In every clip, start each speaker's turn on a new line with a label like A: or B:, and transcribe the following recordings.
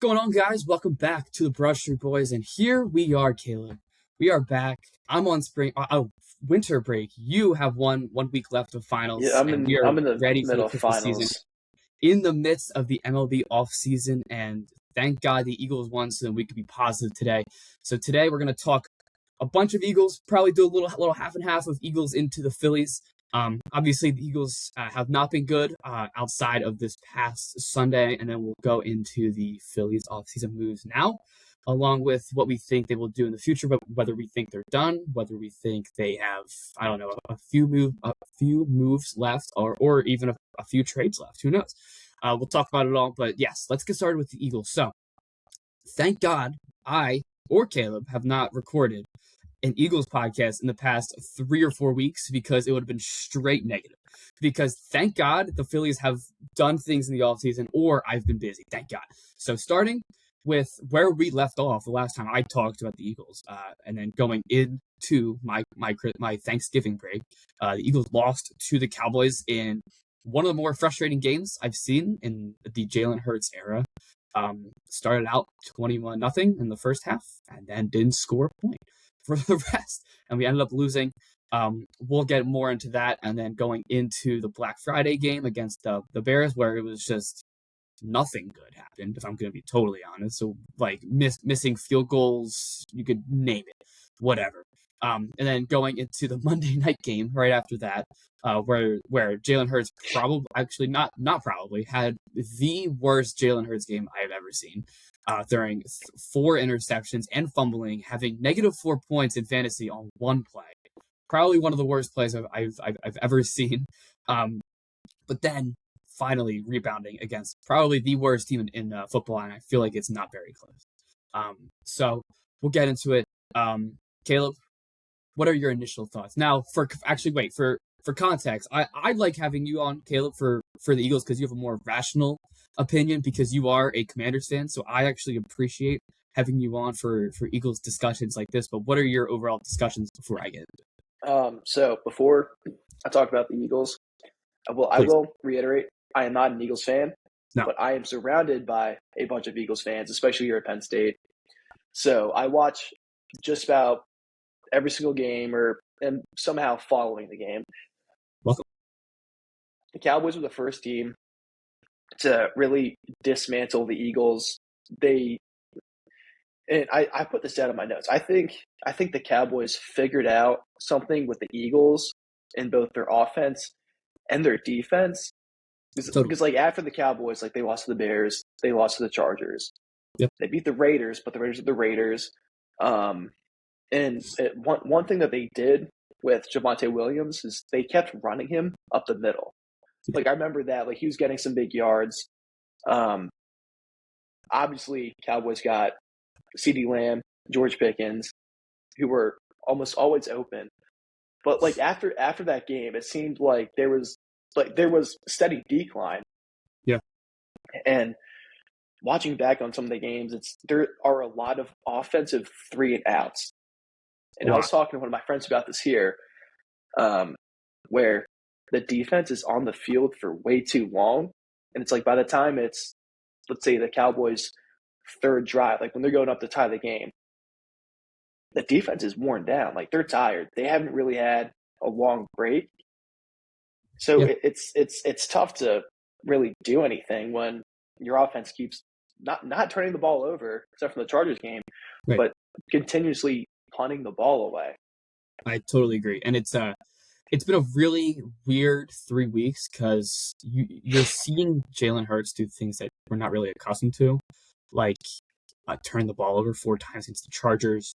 A: Going on, guys? Welcome back to the Brush Street Boys, and here we are, Caleb. We are back. I'm on winter break. You have one week left of finals,
B: Yeah,
A: and we are
B: I'm in the
A: ready for
B: middle
A: the
B: of
A: Christmas season.
B: finals.
A: In the midst of the MLB offseason, and thank God the Eagles won, so that we could be positive today. So today we're going to talk a bunch of Eagles, probably do a little half and half of Eagles into the Phillies. Obviously, the Eagles have not been good outside of this past Sunday, and then we'll go into the Phillies offseason moves now, along with what we think they will do in the future, but whether we think they're done, whether we think they have, I don't know, a few moves left, or even a few trades left. Who knows? We'll talk about it all, but yes, let's get started with the Eagles. So, thank God I or Caleb have not recorded an Eagles podcast in the past 3 or 4 weeks because it would have been straight negative. Because thank God the Phillies have done things in the offseason, or I've been busy. Thank God. So starting with where we left off the last time I talked about the Eagles, and then going into my Thanksgiving break, the Eagles lost to the Cowboys in one of the more frustrating games I've seen in the Jalen Hurts era. Started out 21-0 in the first half, and then didn't score a point for the rest, and we ended up losing. We'll get more into that, and then going into the Black Friday game against the Bears, where it was just nothing good happened, if I'm going to be totally honest. So, like, missing field goals, you could name it, whatever. And then going into the Monday night game right after that, where Jalen Hurts probably had the worst Jalen Hurts game I have ever seen, throwing 4 interceptions and fumbling, having -4 points in fantasy on one play. Probably one of the worst plays I've ever seen. But then finally rebounding against probably the worst team in football, and I feel like it's not very close. So we'll get into it. Caleb, what are your initial thoughts? Now, for context, I like having you on, Caleb, for the Eagles because you have a more rational opinion because you are a Commanders fan. So I actually appreciate having you on for Eagles discussions like this. But what are your overall discussions before I get into it?
B: So before I talk about the Eagles, I will reiterate, I am not an Eagles fan, but I am surrounded by a bunch of Eagles fans, especially here at Penn State. So I watch just about every single game and somehow following the game.
A: Welcome.
B: The Cowboys were the first team to really dismantle the Eagles. I put this down in my notes. I think the Cowboys figured out something with the Eagles in both their offense and their defense. Because like after the Cowboys, like they lost to the Bears, they lost to the Chargers.
A: Yep.
B: They beat the Raiders, but the Raiders are the Raiders. One thing that they did with Javonte Williams is they kept running him up the middle. Like I remember that, like he was getting some big yards. Obviously, Cowboys got CeeDee Lamb, George Pickens, who were almost always open. But like after that game, it seemed like there was steady decline.
A: Yeah.
B: And watching back on some of the games, there are a lot of offensive 3 and outs. And I was talking to one of my friends about this here, where the defense is on the field for way too long. And it's like by the time it's, let's say, the Cowboys' third drive, like when they're going up to tie the game, the defense is worn down. Like they're tired. They haven't really had a long break. So it's tough to really do anything when your offense keeps not turning the ball over, except for the Chargers game, but continuously punting the ball away.
A: I totally agree. And it's been a really weird 3 weeks because you're seeing Jalen Hurts do things that we're not really accustomed to, like turn the ball over 4 times against the Chargers,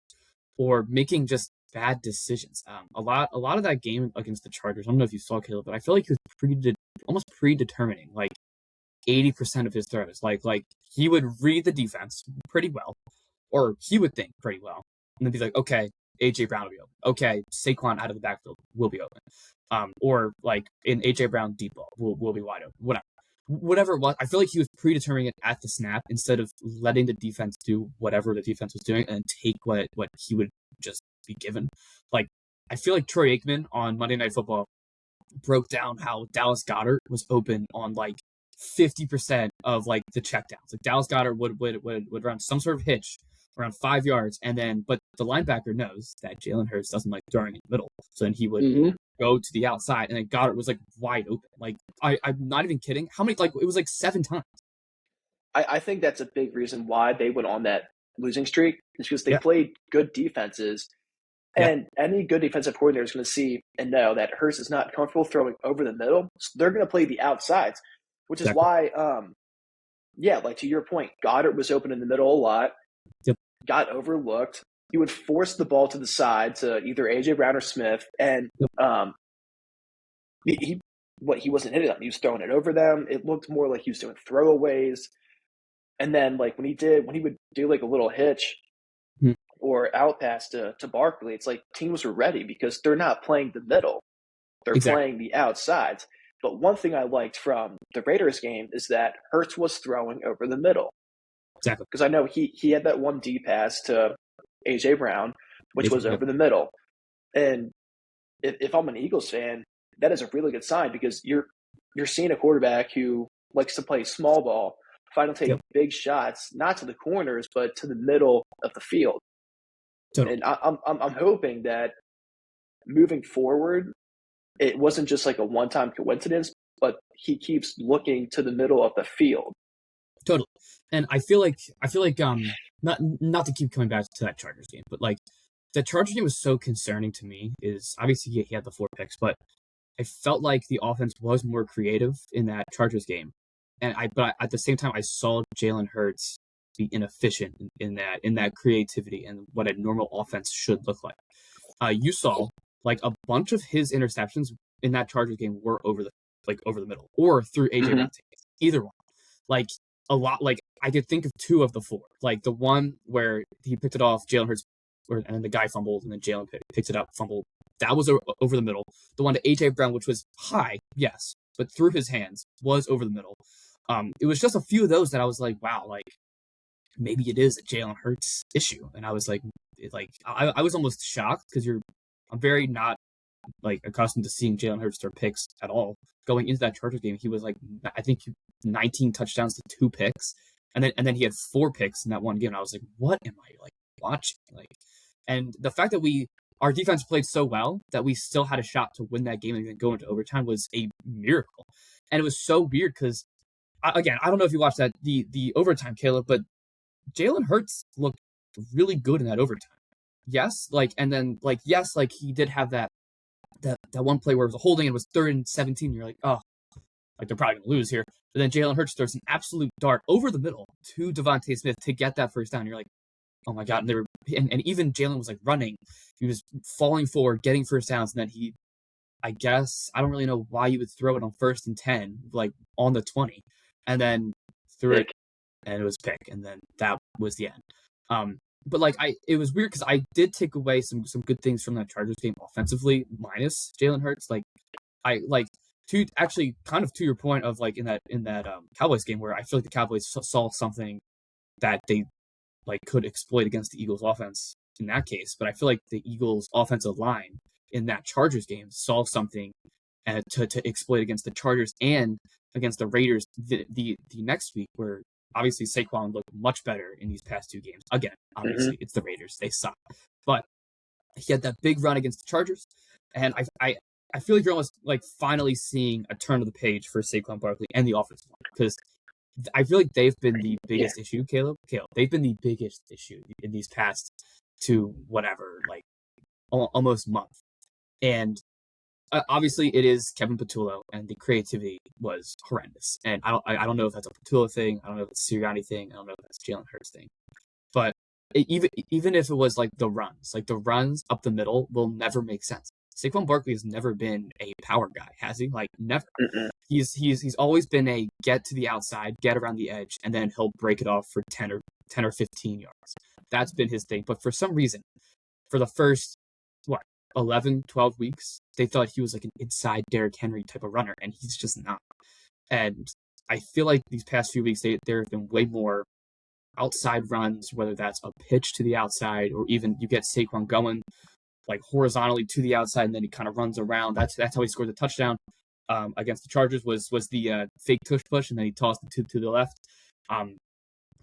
A: or making just bad decisions. A lot of that game against the Chargers, I don't know if you saw, Caleb, but I feel like he was almost predetermining, like 80% of his throws. Like he would read the defense pretty well, or he would think pretty well, and then be like, okay, AJ Brown will be open. Okay, Saquon out of the backfield will be open. Or like in AJ Brown deep ball will be wide open. Whatever it was, I feel like he was predetermining it at the snap instead of letting the defense do whatever the defense was doing and take what he would just be given. Like I feel like Troy Aikman on Monday Night Football broke down how Dallas Goedert was open on like 50% of like the checkdowns. Like Dallas Goedert would run some sort of hitch around 5 yards, and then but the linebacker knows that Jalen Hurts doesn't like throwing in the middle, so then he would go to the outside, and then Goddard was like wide open. Like I'm not even kidding. How many? Like it was like 7 times.
B: I think that's a big reason why they went on that losing streak is because they
A: Yeah.
B: played good defenses.
A: Yeah.
B: And any good defensive coordinator is going to see and know that Hurts is not comfortable throwing over the middle. So they're going to play the outsides, which is why, like to your point, Goddard was open in the middle a lot, got overlooked. He would force the ball to the side to either A.J. Brown or Smith, and he wasn't hitting them. He was throwing it over them. It looked more like he was doing throwaways. And then like when he would do like a little hitch or out pass to Barkley, it's like teams were ready because they're not playing the middle. They're playing the outsides. But one thing I liked from the Raiders game is that Hurts was throwing over the middle.
A: Exactly.
B: Because I know he had that one D pass to A.J. Brown, which was over the middle. And if I'm an Eagles fan, that is a really good sign because you're seeing a quarterback who likes to play small ball, finally take big shots, not to the corners, but to the middle of the field. Totally. And I'm hoping that moving forward, it wasn't just like a one-time coincidence, but he keeps looking to the middle of the field.
A: Totally. And I feel like not to keep coming back to that Chargers game, but like the Chargers game was so concerning to me is obviously he had the 4 picks, but I felt like the offense was more creative in that Chargers game. And but at the same time, I saw Jalen Hurts be inefficient in that creativity and what a normal offense should look like. You saw like a bunch of his interceptions in that Chargers game were over the middle or through AJ Brown. Either one. Like a lot. Like I could think of 2 of the 4. Like the one where he picked it off, Jalen Hurts, and then the guy fumbled, and then Jalen picked it up, fumbled. That was over the middle. The one to AJ Brown, which was high, yes, but through his hands, was over the middle. It was just a few of those that I was like, wow, like maybe it is a Jalen Hurts issue. And I was like, I was almost shocked because I'm very not like accustomed to seeing Jalen Hurts throw picks at all. Going into that Chargers game, he was like, I think 19 touchdowns to 2 picks, and then he had 4 picks in that one game. And I was like, what am I like watching? Like, and the fact that our defense played so well that we still had a shot to win that game and then go into overtime was a miracle. And it was so weird because, again, I don't know if you watched that the overtime, Caleb, but Jalen Hurts looked really good in that overtime. Yes, and then he did have that one play where it was a holding and it was 3rd and 17. And you're like, oh, like they're probably gonna lose here. But then Jalen Hurts throws an absolute dart over the middle to Devontae Smith to get that first down. You're like, oh my god! And even Jalen was like running. He was falling forward, getting first downs, and then I guess I don't really know why you would throw it on 1st and 10, like on the 20, and then threw it, and it was pick, and then that was the end. But it was weird because I did take away some good things from that Chargers game offensively, minus Jalen Hurts. To actually kind of to your point of like in that Cowboys game where I feel like the Cowboys saw something that they could exploit against the Eagles offense in that case. But I feel like the Eagles offensive line in that Chargers game saw something to exploit against the Chargers and against the Raiders the next week, where obviously Saquon looked much better in these past 2 games. Again, obviously it's the Raiders, they suck, but he had that big run against the Chargers, and I feel like you're almost like finally seeing a turn of the page for Saquon Barkley and the offensive line, because I feel like they've been the biggest issue, Caleb. They've been the biggest issue in these past 2 almost month. And obviously it is Kevin Patullo, and the creativity was horrendous. And I don't know if that's a Patullo thing. I don't know if it's a Sirianni thing. I don't know if that's Jalen Hurts thing. But even if it was like the runs up the middle will never make sense. Saquon Barkley has never been a power guy, has he? Like never. He's always been a get to the outside, get around the edge, and then he'll break it off for 10 or 15 yards. That's been his thing. But for some reason, for the first 11, 12 weeks, they thought he was like an inside Derrick Henry type of runner, and he's just not. And I feel like these past few weeks, there have been way more outside runs, whether that's a pitch to the outside or even you get Saquon going like horizontally to the outside and then he kind of runs around. That's how he scored the touchdown. against the Chargers was the fake tush push, and then he tossed it to the left.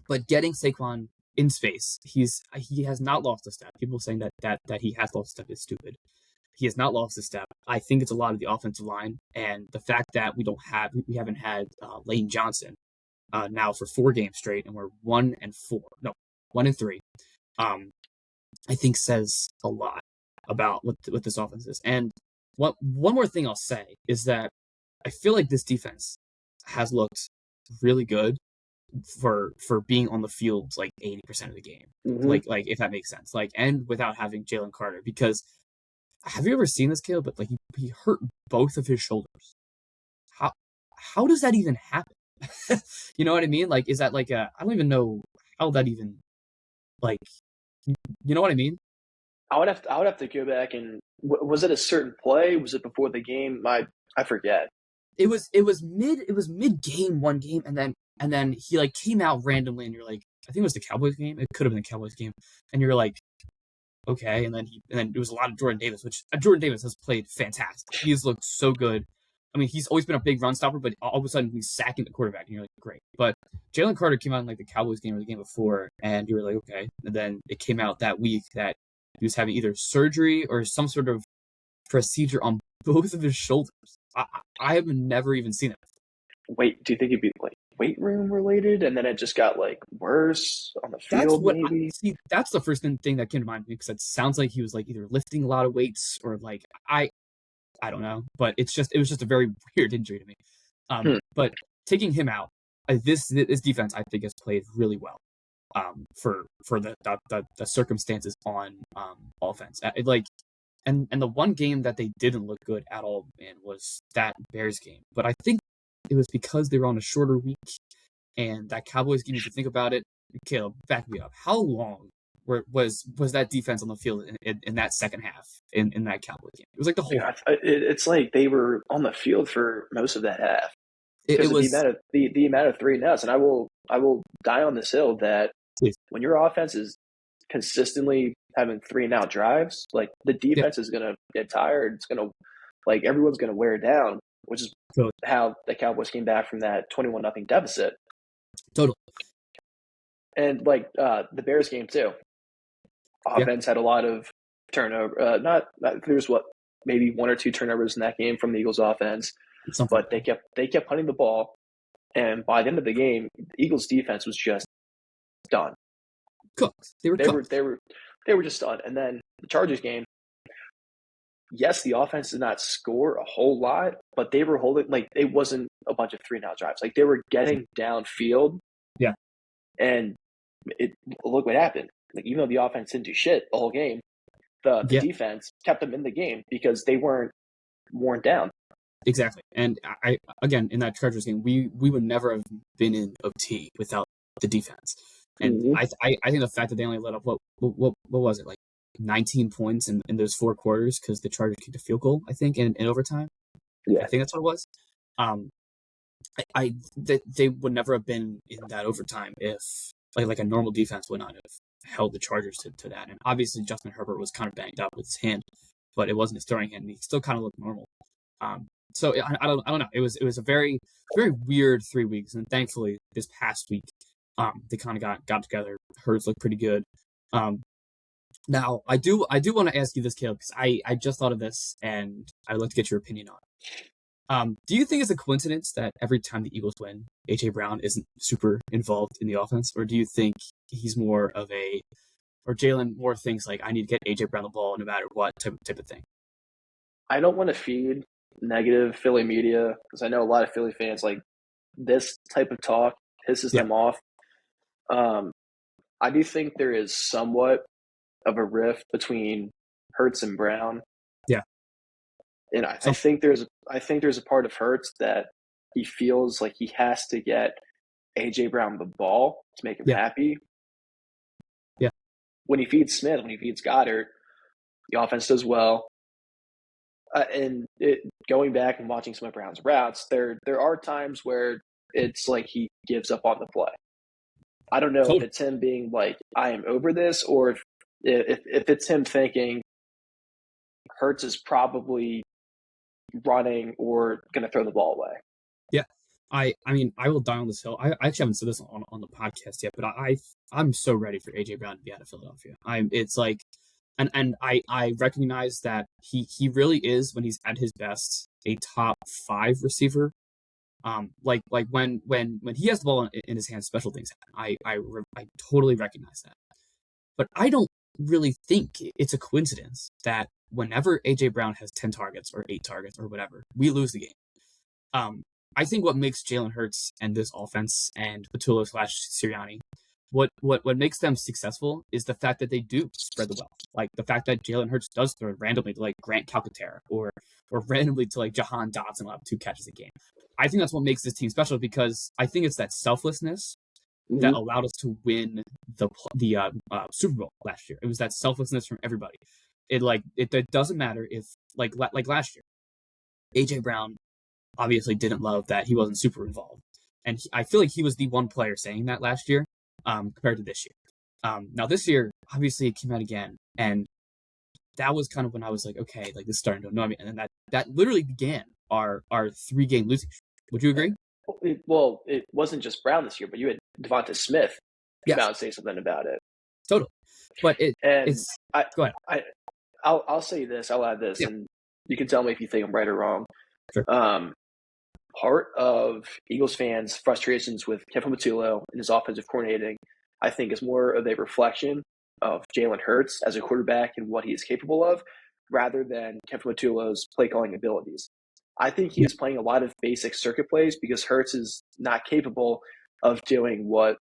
A: But getting Saquon in space, he has not lost a step. People saying that he has lost a step is stupid. He has not lost a step. I think it's a lot of the offensive line and the fact that we haven't had Lane Johnson now for 4 games straight, and we're 1-4. No, 1-3. I think says a lot about what this offense is. And one more thing I'll say is that I feel like this defense has looked really good for being on the field like 80% of the game.
B: Mm-hmm.
A: Like if that makes sense. Like, and without having Jalen Carter, because have you ever seen this, Caleb? But like he hurt both of his shoulders. How does that even happen? You know what I mean? Like, is that like I don't even know how that even, like, you know what I mean?
B: I would have to go back and was it a certain play? Was it before the game? I forget.
A: It was mid game, one game, and then he like came out randomly, and you're like, I think it was the Cowboys game. It could have been the Cowboys game, and you're like, okay. And then it was a lot of Jordan Davis, which Jordan Davis has played fantastic. He's looked so good. I mean, he's always been a big run stopper, but all of a sudden he's sacking the quarterback, and you're like, great. But Jalen Carter came out in like the Cowboys game or the game before, and you were like, okay. And then it came out that week that he was having either surgery or some sort of procedure on both of his shoulders. I have never even seen it.
B: Wait, do you think it'd be like weight room related, and then it just got like worse on the field? Maybe.
A: That's the first thing that came to mind, because it sounds like he was like either lifting a lot of weights or like I don't know, but it was just a very weird injury to me. But taking him out, this defense I think has played really well. For the circumstances on offense, and the one game that they didn't look good at all in was that Bears game. But I think it was because they were on a shorter week, and that Cowboys game. If you think about it, Caleb, back me up. How long was that defense on the field in that second half in that Cowboys game? It was like the whole.
B: Yeah, it's like they were on the field for most of that half. It was the amount of 3 and outs, and I will die on this hill that when your offense is consistently having 3 and out drives, like the defense is gonna get tired. It's gonna, like, everyone's gonna wear down, which is how the Cowboys came back from that 21-0 deficit.
A: Totally.
B: And like the Bears game too. Offense had a lot of turnover. Not there's maybe 1 or 2 turnovers in that game from the Eagles offense, but they kept punting the ball, and by the end of the game, the Eagles defense was just done.
A: Cooked. They
B: were just done. And then the Chargers game, yes, the offense did not score a whole lot, but they were holding, like, it wasn't a bunch of 3 and out drives. Like, they were getting downfield.
A: Yeah.
B: And look what happened. Like, even though the offense didn't do shit the whole game, the defense kept them in the game because they weren't worn down.
A: Exactly. And I again, in that Chargers game, we would never have been in OT without the defense. And I think the fact that they only let up what was it, like 19 points in those 4 quarters, because the Chargers kicked a field goal, I think, in overtime. Yeah, I think that's what it was. They would never have been in that overtime if like a normal defense would not have held the Chargers to that. And obviously Justin Herbert was kind of banged up with his hand, but it wasn't his throwing hand, and he still kind of looked normal. So I don't know. It was a very, very weird 3 weeks, and thankfully this past week, they kind of got together. Hurts looked pretty good. Now I do want to ask you this, Caleb, because I just thought of this, and I'd like to get your opinion on it. Do you think it's a coincidence that every time the Eagles win, A.J. Brown isn't super involved in the offense, or do you think he's more of or Jalen more thinks like, I need to get A.J. Brown the ball no matter what type of thing?
B: I don't want to feed negative Philly media, because I know a lot of Philly fans, like, this type of talk pisses them off. I do think there is somewhat of a rift between Hurts and Brown. Yeah. And I think there's a part of Hurts that he feels like he has to get A.J. Brown the ball to make him happy.
A: Yeah.
B: When he feeds Smith, when he feeds Goddard, the offense does well. And going back and watching some of Brown's routes, there are times where it's like he gives up on the play. I don't know if it's him being like, I am over this, or if it's him thinking Hurts is probably running or going to throw the ball away.
A: Yeah. I mean, I will die on this hill. I actually haven't said this on the podcast yet, but I'm so ready for AJ Brown to be out of Philadelphia. It's like, and I recognize that he really is, when he's at his best, a top 5 receiver. Like when he has the ball in his hands, special things happen. I totally recognize that, but I don't really think it's a coincidence that whenever AJ Brown has 10 targets or 8 targets or whatever, we lose the game. I think what makes Jalen Hurts and this offense and Patullo / Sirianni, what makes them successful is the fact that they do spread the wealth. Like the fact that Jalen Hurts does throw randomly to like Grant Calcaterra or randomly to like Jahan Dotson will have 2 catches a game. I think that's what makes this team special, because I think it's that selflessness that allowed us to win the Super Bowl last year. It was that selflessness from everybody. It doesn't matter if like last year, AJ Brown obviously didn't love that he wasn't super involved, and I feel like he was the one player saying that last year, compared to this year. Now this year, obviously it came out again, and that was kind of when I was like, okay, like this is starting to annoy me, and then that literally began our 3-game losing streak. Would you agree?
B: Well, it wasn't just Brown this year, but you had Devonta Smith come out and say something about it.
A: Totally. But go ahead.
B: I'll say this. I'll add this, and you can tell me if you think I'm right or wrong.
A: Sure.
B: Part of Eagles fans' frustrations with Kevin Patullo and his offensive coordinating, I think, is more of a reflection of Jalen Hurts as a quarterback and what he is capable of, rather than Kevin Patullo's play calling abilities. I think he is playing a lot of basic circuit plays because Hurts is not capable of doing what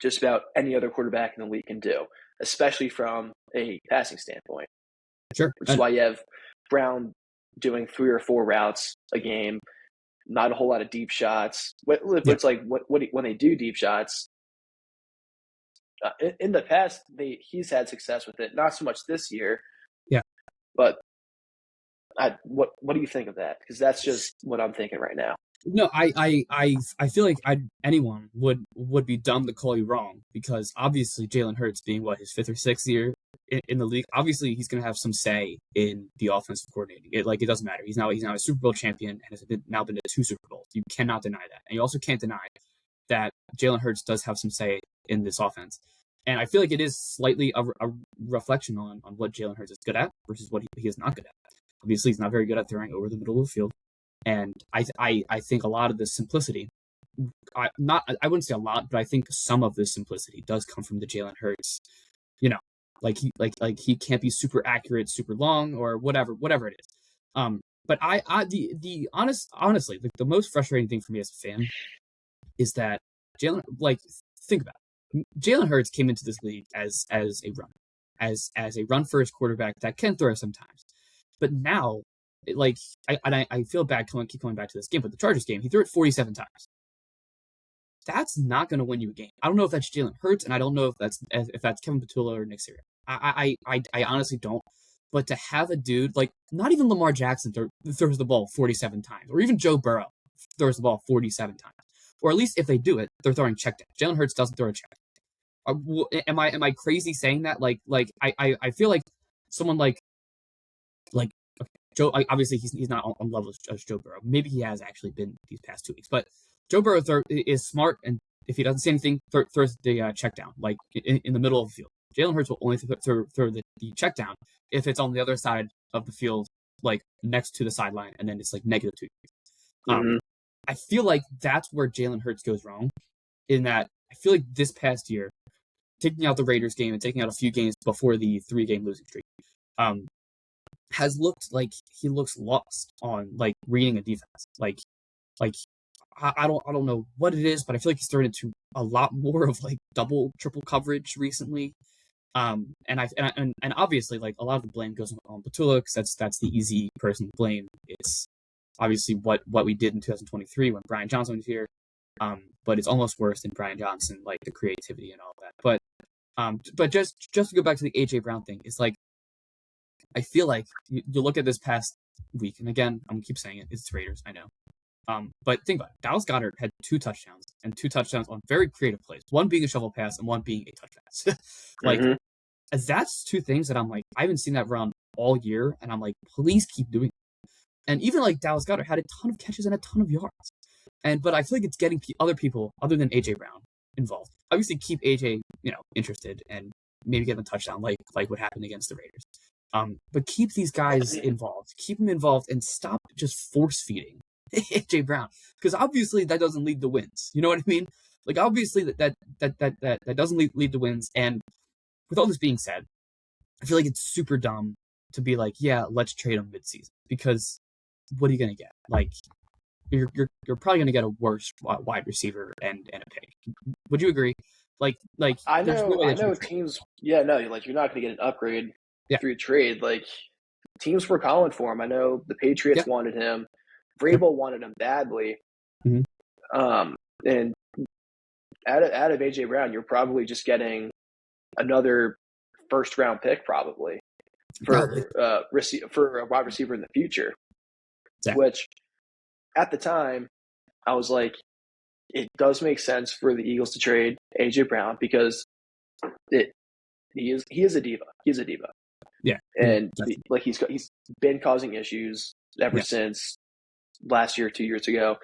B: just about any other quarterback in the league can do, especially from a passing standpoint.
A: Sure.
B: Which is why you have Brown doing 3 or 4 routes a game, not a whole lot of deep shots. It's like when they do deep shots, in the past, he's had success with it. Not so much this year.
A: Yeah.
B: But what do you think of that? Because that's just what I'm thinking right now.
A: No, I feel like anyone would be dumb to call you wrong, because obviously Jalen Hurts, being his 5th or 6th year in the league, obviously he's going to have some say in the offensive coordinating. It doesn't matter. He's now a Super Bowl champion and has now been to 2 Super Bowls. You cannot deny that, and you also can't deny that Jalen Hurts does have some say in this offense. And I feel like it is slightly a reflection on what Jalen Hurts is good at versus what he is not good at. Obviously, he's not very good at throwing over the middle of the field. And I think a lot of the simplicity, I wouldn't say a lot, but I think some of the simplicity does come from the Jalen Hurts. He can't be super accurate, super long, or whatever it is. But honestly, the most frustrating thing for me as a fan is that think about it. Jalen Hurts came into this league as a runner, as a run first quarterback that can throw sometimes. But now, I feel bad keep coming back to this game, but the Chargers game, he threw it 47 times. That's not going to win you a game. I don't know if that's Jalen Hurts, and I don't know if that's Kevin Patullo or Nick Sirianni. I honestly don't. But to have a dude not even Lamar Jackson throws the ball 47 times, or even Joe Burrow throws the ball 47 times, or at least if they do it, they're throwing check down. Jalen Hurts doesn't throw a check down. Am I crazy saying that? I feel like someone like Joe, obviously he's not on level as Joe Burrow. Maybe he has actually been these past 2 weeks, but Joe Burrow is smart, and if he doesn't say anything, throws the check down in the middle of the field. Jalen Hurts will only throw the check down if it's on the other side of the field, next to the sideline, and then it's -2 degrees. I feel like that's where Jalen Hurts goes wrong, in that I feel like this past year, taking out the Raiders game and taking out a few games before the 3-game losing streak, has looked like he looks lost on reading a defense. I don't know what it is, but I feel like he's turned into a lot more of double, triple coverage recently. And obviously a lot of the blame goes on Patullo, because that's the easy person to blame. It's obviously what we did in 2023 when Brian Johnson was here. But it's almost worse than Brian Johnson, the creativity and all of that. But just to go back to the AJ Brown thing, it's I feel like you look at this past week, and again, I'm gonna keep saying it, it's Raiders, I know. But think about it. Dallas Goedert had 2 touchdowns, and 2 touchdowns on very creative plays. One being a shovel pass and one being a touch pass. That's 2 things that I'm I haven't seen that run all year, and I'm please keep doing it. And even like Dallas Goedert had a ton of catches and a ton of yards. But I feel like it's getting other people other than AJ Brown involved. Obviously, keep AJ, interested and maybe get him a touchdown, like what happened against the Raiders. But keep these guys involved. Keep them involved and stop just force feeding AJ Brown, because obviously that doesn't lead to wins. You know what I mean? Like obviously that doesn't lead to wins. And with all this being said, I feel like it's super dumb to be like, yeah, let's trade him midseason, because what are you gonna get? Like you're probably gonna get a worse wide receiver and a pick. Would you agree? Like
B: I know teams. Yeah, no, like you're not gonna get an upgrade through trade. Like teams were calling for him. I know the Patriots wanted him. Vrabel wanted him badly.
A: Mm-hmm.
B: And out of AJ Brown, you're probably just getting another first round pick probably for a wide receiver in the future.
A: Exactly.
B: Which at the time I was like, it does make sense for the Eagles to trade AJ Brown because he is a diva. He's a diva.
A: Yeah.
B: And he's been causing issues ever since last year, 2 years ago.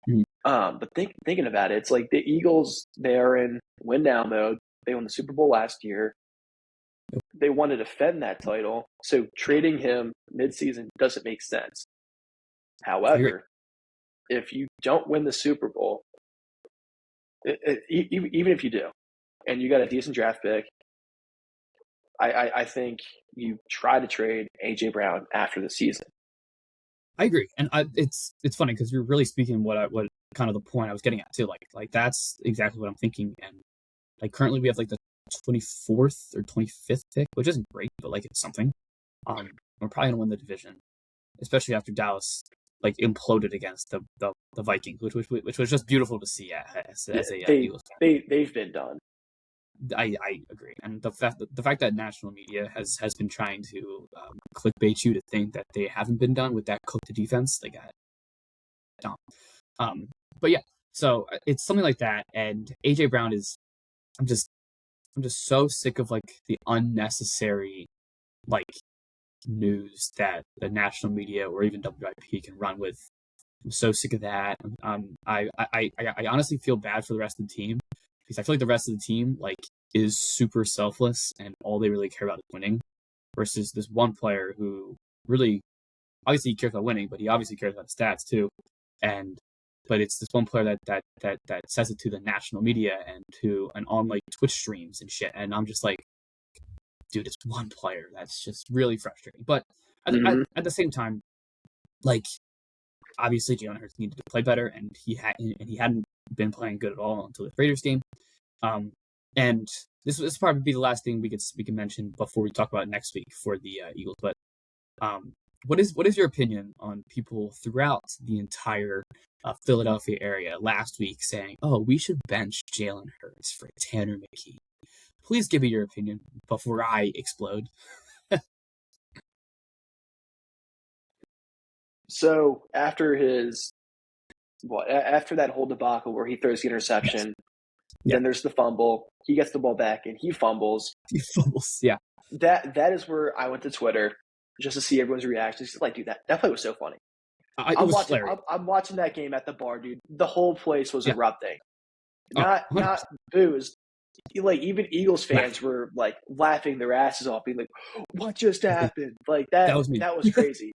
A: Mm-hmm.
B: But thinking about it, it's like the Eagles, they are in win now mode. They won the Super Bowl last year. They want to defend that title. So trading him midseason doesn't make sense. However, if you don't win the Super Bowl, even if you do, and you got a decent draft pick, I think you try to trade AJ Brown after the season.
A: I agree, and it's funny because you're really speaking what kind of the point I was getting at too. Like that's exactly what I'm thinking. And like currently we have like the 24th or 25th pick, which isn't great, but like it's something. We're probably gonna win the division, especially after Dallas like imploded against the Vikings, which was just beautiful to see as a Eagles fan.
B: They've been done.
A: I agree, and the fact that national media has been trying to clickbait you to think that they haven't been done with that cooked defense, they got dumb. But yeah, so it's something like that, and AJ Brown is, I'm just so sick of like the unnecessary like news that the national media or even WIP can run with. I'm so sick of that. I honestly feel bad for the rest of the team, because I feel like the rest of the team like is super selfless and all they really care about is winning, versus this one player who really obviously he cares about winning, but he obviously cares about the stats too. But it's this one player that says it to the national media and on like Twitch streams and shit. And I'm just like, dude, it's one player. That's just really frustrating. But at the same time, like obviously Jalen Hurts needed to play better, and he hadn't been playing good at all until the Raiders game. And this will probably be the last thing we can mention before we talk about next week for the Eagles. But what is your opinion on people throughout the entire Philadelphia area last week saying, "Oh, we should bench Jalen Hurts for Tanner McKee"? Please give me your opinion before I explode.
B: So after that whole debacle where he throws the interception, then there's the fumble. He gets the ball back and he fumbles.
A: Yeah.
B: That is where I went to Twitter just to see everyone's reactions. Like, dude, that play was so funny. I'm watching that game at the bar, dude. The whole place was erupting. Not booze. Like even Eagles fans were like laughing their asses off, being like, "What just happened?" Like that was crazy.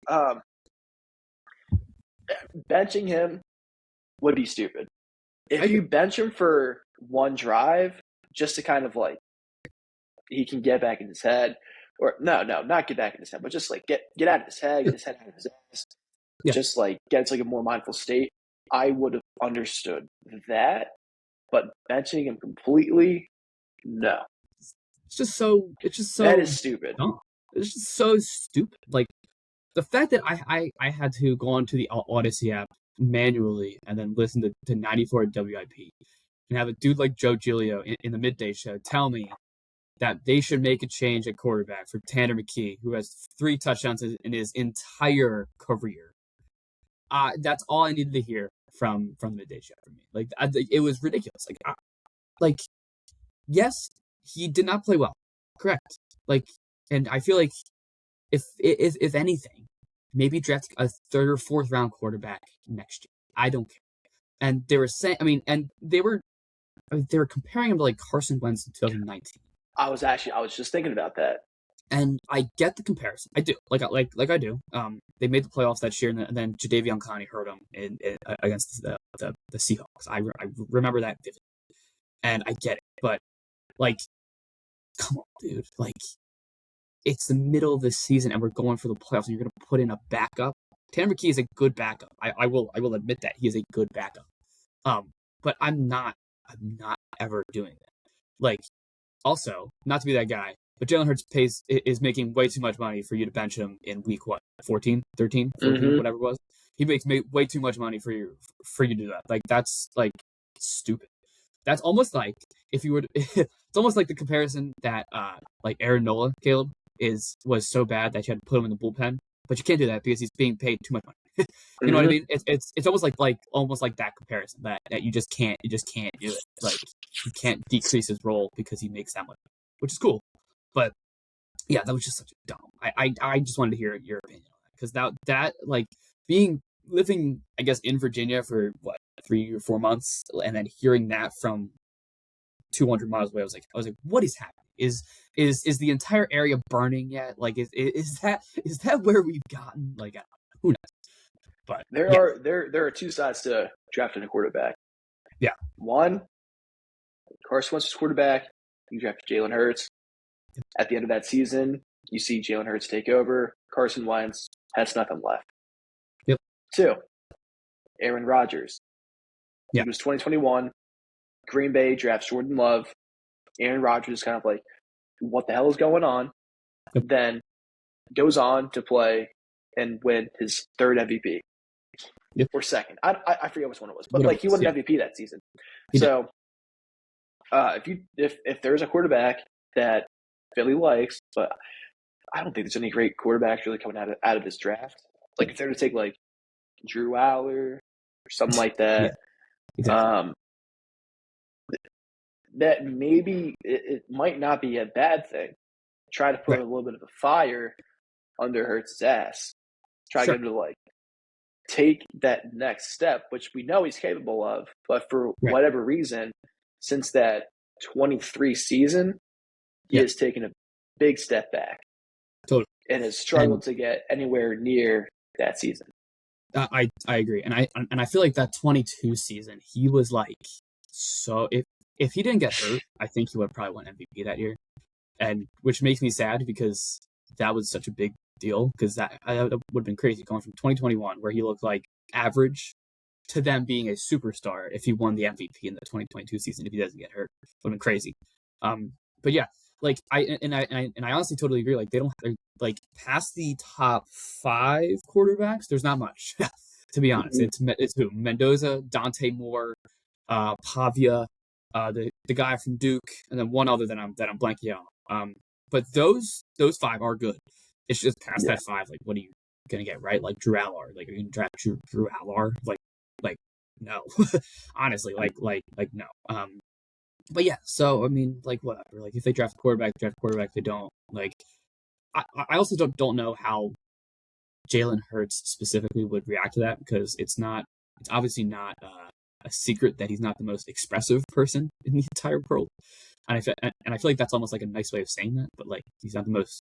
B: Benching him would be stupid. If you bench him for one drive, just to kind of like he can get back in his head, or no, not get back in his head, but just like get out of his head, get his head out of his ass, just like get into like a more mindful state, I would have understood that. But benching him completely, no.
A: It's just so
B: that is stupid.
A: No, it's just so stupid. Like the fact that I had to go onto the Odyssey app manually and then listen to 94 WIP and have a dude like Joe Giglio in the midday show tell me that they should make a change at quarterback for Tanner McKee, who has 3 touchdowns in his entire career. That's all I needed to hear from the midday show for me. Like it was ridiculous. Like yes, he did not play well. Correct. Like, and I feel like if anything, maybe draft a third or fourth round quarterback next year. I don't care. And they were saying, they were comparing him to like Carson Wentz in 2019.
B: I was just thinking about that.
A: And I get the comparison. I do, like I do. They made the playoffs that year, and then Jadeveon Clowney hurt him against the Seahawks. I remember that vividly, and I get it. But like, come on, dude. Like, it's the middle of the season, and we're going for the playoffs, and you're going to put in a backup. Tanner McKee is a good backup. I will admit that he is a good backup. But I'm not ever doing that. Like, also, not to be that guy, but Jalen Hurts is making way too much money for you to bench him in week 13, 14, whatever it was. He makes way too much money for you to do that. Like, that's like stupid. That's almost like if you would. It's almost like the comparison that like Aaron Nola, Caleb, was so bad that you had to put him in the bullpen, but you can't do that because he's being paid too much money. You know what I mean? It's almost like that comparison that you just can't do it. Like, you can't decrease his role because he makes that much, which is cool. But yeah, that was just such a dumb. I just wanted to hear your opinion on that, because that like living, I guess, in Virginia for 3 or 4 months, and then hearing that from 200 miles away, I was like, what is happening? Is the entire area burning yet? Like, is that where we've gotten? Like, who knows? But
B: there are two sides to drafting a quarterback.
A: Yeah.
B: One, Carson Wentz is quarterback. You draft Jalen Hurts. At the end of that season, you see Jalen Hurts take over. Carson Wentz has nothing left.
A: Yep.
B: 2, Aaron Rodgers.
A: Yeah.
B: It was 2021. Green Bay drafts Jordan Love. Aaron Rodgers is kind of like, what the hell is going on?
A: Yep.
B: Then goes on to play and win his third MVP.
A: Yep.
B: Or second. I forget which one it was. But like, he won an MVP that season. So if there's a quarterback that Philly likes, but I don't think there's any great quarterbacks really coming out of this draft. Like, if they're to take like Drew Aller or something like that,
A: exactly.
B: that maybe it might not be a bad thing. Try to put a little bit of a fire under Hurts' ass. Try to get him to like take that next step, which we know he's capable of. But for whatever reason, since that 23 season, he has taken a big step back.
A: Totally.
B: And has struggled to get anywhere near that season.
A: I agree, and I feel like that 22 season, he was like, so if he didn't get hurt, I think he would have probably won MVP that year, and which makes me sad because that was such a big deal, because that would have been crazy going from 2021 where he looked like average to them being a superstar if he won the MVP in the 2022 season. If he doesn't get hurt, it would have been crazy. But yeah, like I honestly totally agree. Like, they don't, like, past the top 5 quarterbacks, there's not much. To be honest, it's who? Mendoza, Dante Moore, Pavia, the guy from Duke, and then one other that I'm blanking on. But those 5 are good. It's just past that 5. Like, what are you gonna get, right? Like Drew Aller. Like, are you gonna draft Drew Aller? Like no. Honestly, like no. But yeah, so I mean, like, whatever. Like, if they draft a quarterback, they don't. Like, I also don't know how Jalen Hurts specifically would react to that, because it's obviously not a secret that he's not the most expressive person in the entire world, and I feel like that's almost like a nice way of saying that, but like, he's not the most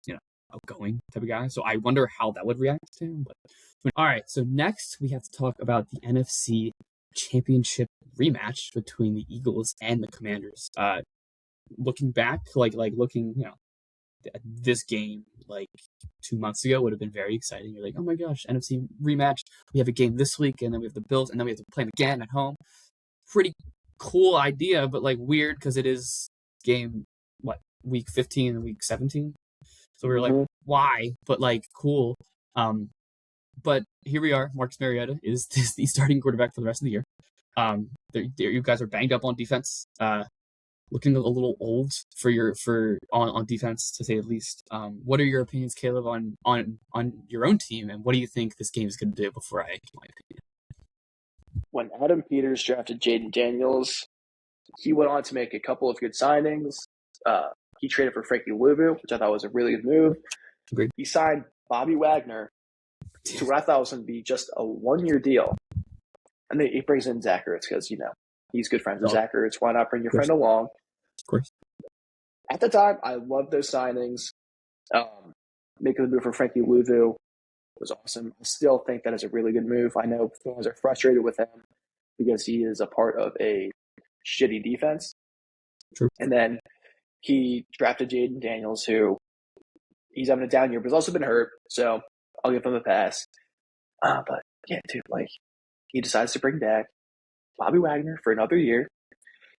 A: outgoing type of guy. So I wonder how that would react to him. But all right, so next we have to talk about the NFC Championship rematch between the Eagles and the Commanders. Looking back, like looking, at this game like 2 months ago would have been very exciting. You're like, oh my gosh, NFC rematch. We have a game this week, and then we have the Bills, and then we have to play them again at home. Pretty cool idea, but like weird because it is game week 15 and week 17. So we were like, why? But like, cool. But here we are. Marcus Mariota is the starting quarterback for the rest of the year. You guys are banged up on defense. Looking a little old on defense, to say the least. What are your opinions, Caleb, on your own team, and what do you think this game is going to do? Before I give my opinion.
B: When Adam Peters drafted Jaden Daniels, he went on to make a couple of good signings. He traded for Frankie Louvu, which I thought was a really good move.
A: Agreed.
B: He signed Bobby Wagner, to what I thought was going to be just a 1-year deal. And then he brings in Zach Ertz because, he's good friends with Zach Ertz. Why not bring your friend along?
A: Of course.
B: At the time, I loved those signings. Making the move for Frankie Louvu was awesome. I still think that is a really good move. I know fans are frustrated with him because he is a part of a shitty defense.
A: True.
B: And then he drafted Jaden Daniels, who he's having a down year, but he's also been hurt. So I'll give him a pass. But yeah, dude, he decides to bring back Bobby Wagner for another year.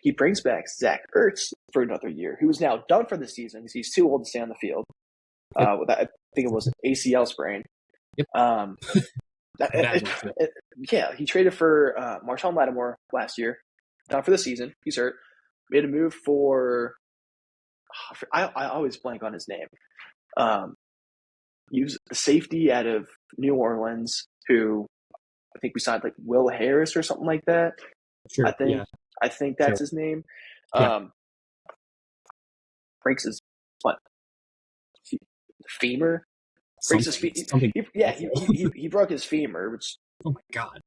B: He brings back Zach Ertz for another year, who is now done for the season because he's too old to stay on the field. With that, I think it was an ACL sprain.
A: Yep.
B: He traded for Marshawn Lattimore last year. Done for the season. He's hurt. Made a move for I always blank on his name. He was a safety out of New Orleans who I think we signed Will Harris or something like that.
A: Sure.
B: I think that's his name. Breaks his femur. Breaks his femur. He broke his femur, which
A: oh my god,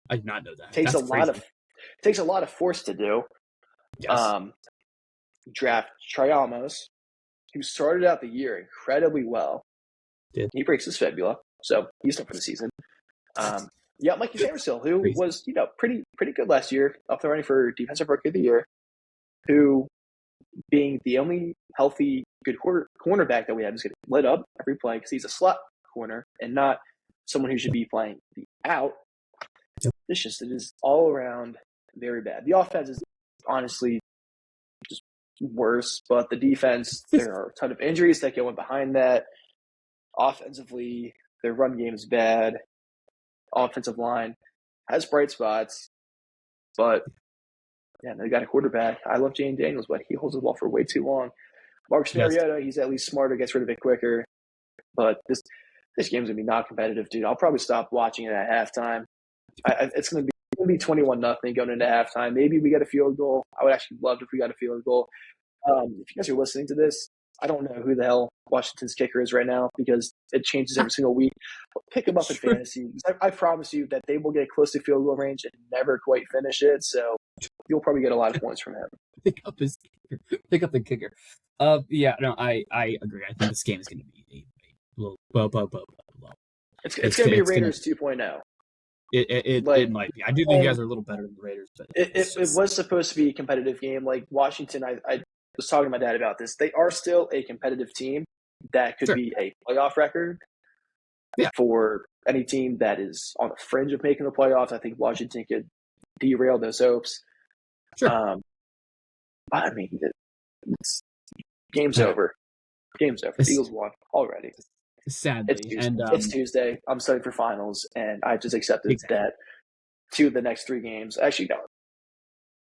A: I did not know that.
B: Takes a lot of force to do.
A: Yes.
B: Draft Triamos, who started out the year incredibly well. He breaks his fibula, so he's done for the season. Mikey Samuelsville, who was pretty good last year, up the running for Defensive Rookie of the Year, who being the only healthy good cornerback that we have is getting lit up every play because he's a slot corner and not someone who should be playing the out.
A: Yep.
B: It is all around very bad. The offense is honestly just worse, but the defense, there are a ton of injuries that go in behind that. Offensively, their run game is bad. Offensive line has bright spots, but they got a quarterback. I love Jaden Daniels, but he holds the ball for way too long. Marcus Mariota, he's at least smarter, gets rid of it quicker. But this game's gonna be not competitive, dude. I'll probably stop watching it at halftime. It's gonna be 21-0 going into halftime. Maybe we get a field goal. I would actually love if we got a field goal. If you guys are listening to this, I don't know who the hell Washington's kicker is right now because it changes every single week. But pick him up in fantasy. I promise you that they will get close to field goal range and never quite finish it. So you'll probably get a lot of points from him.
A: Pick up the kicker. I agree. I think this game is going to be a little low.
B: It's going to be Raiders 2.0.
A: It might be. I do think you guys are a little better than the Raiders, but
B: it was supposed to be a competitive game. Like Washington, I was talking to my dad about this. They are still a competitive team that could be a playoff record.
A: Yeah. For
B: any team that is on the fringe of making the playoffs, I think Washington could derail those hopes.
A: Sure.
B: I mean, game's over. Game's over. The Eagles won already.
A: Sadly.
B: It's Tuesday. I'm studying for finals, and I just accepted that 2 of the next 3 games. Actually, no.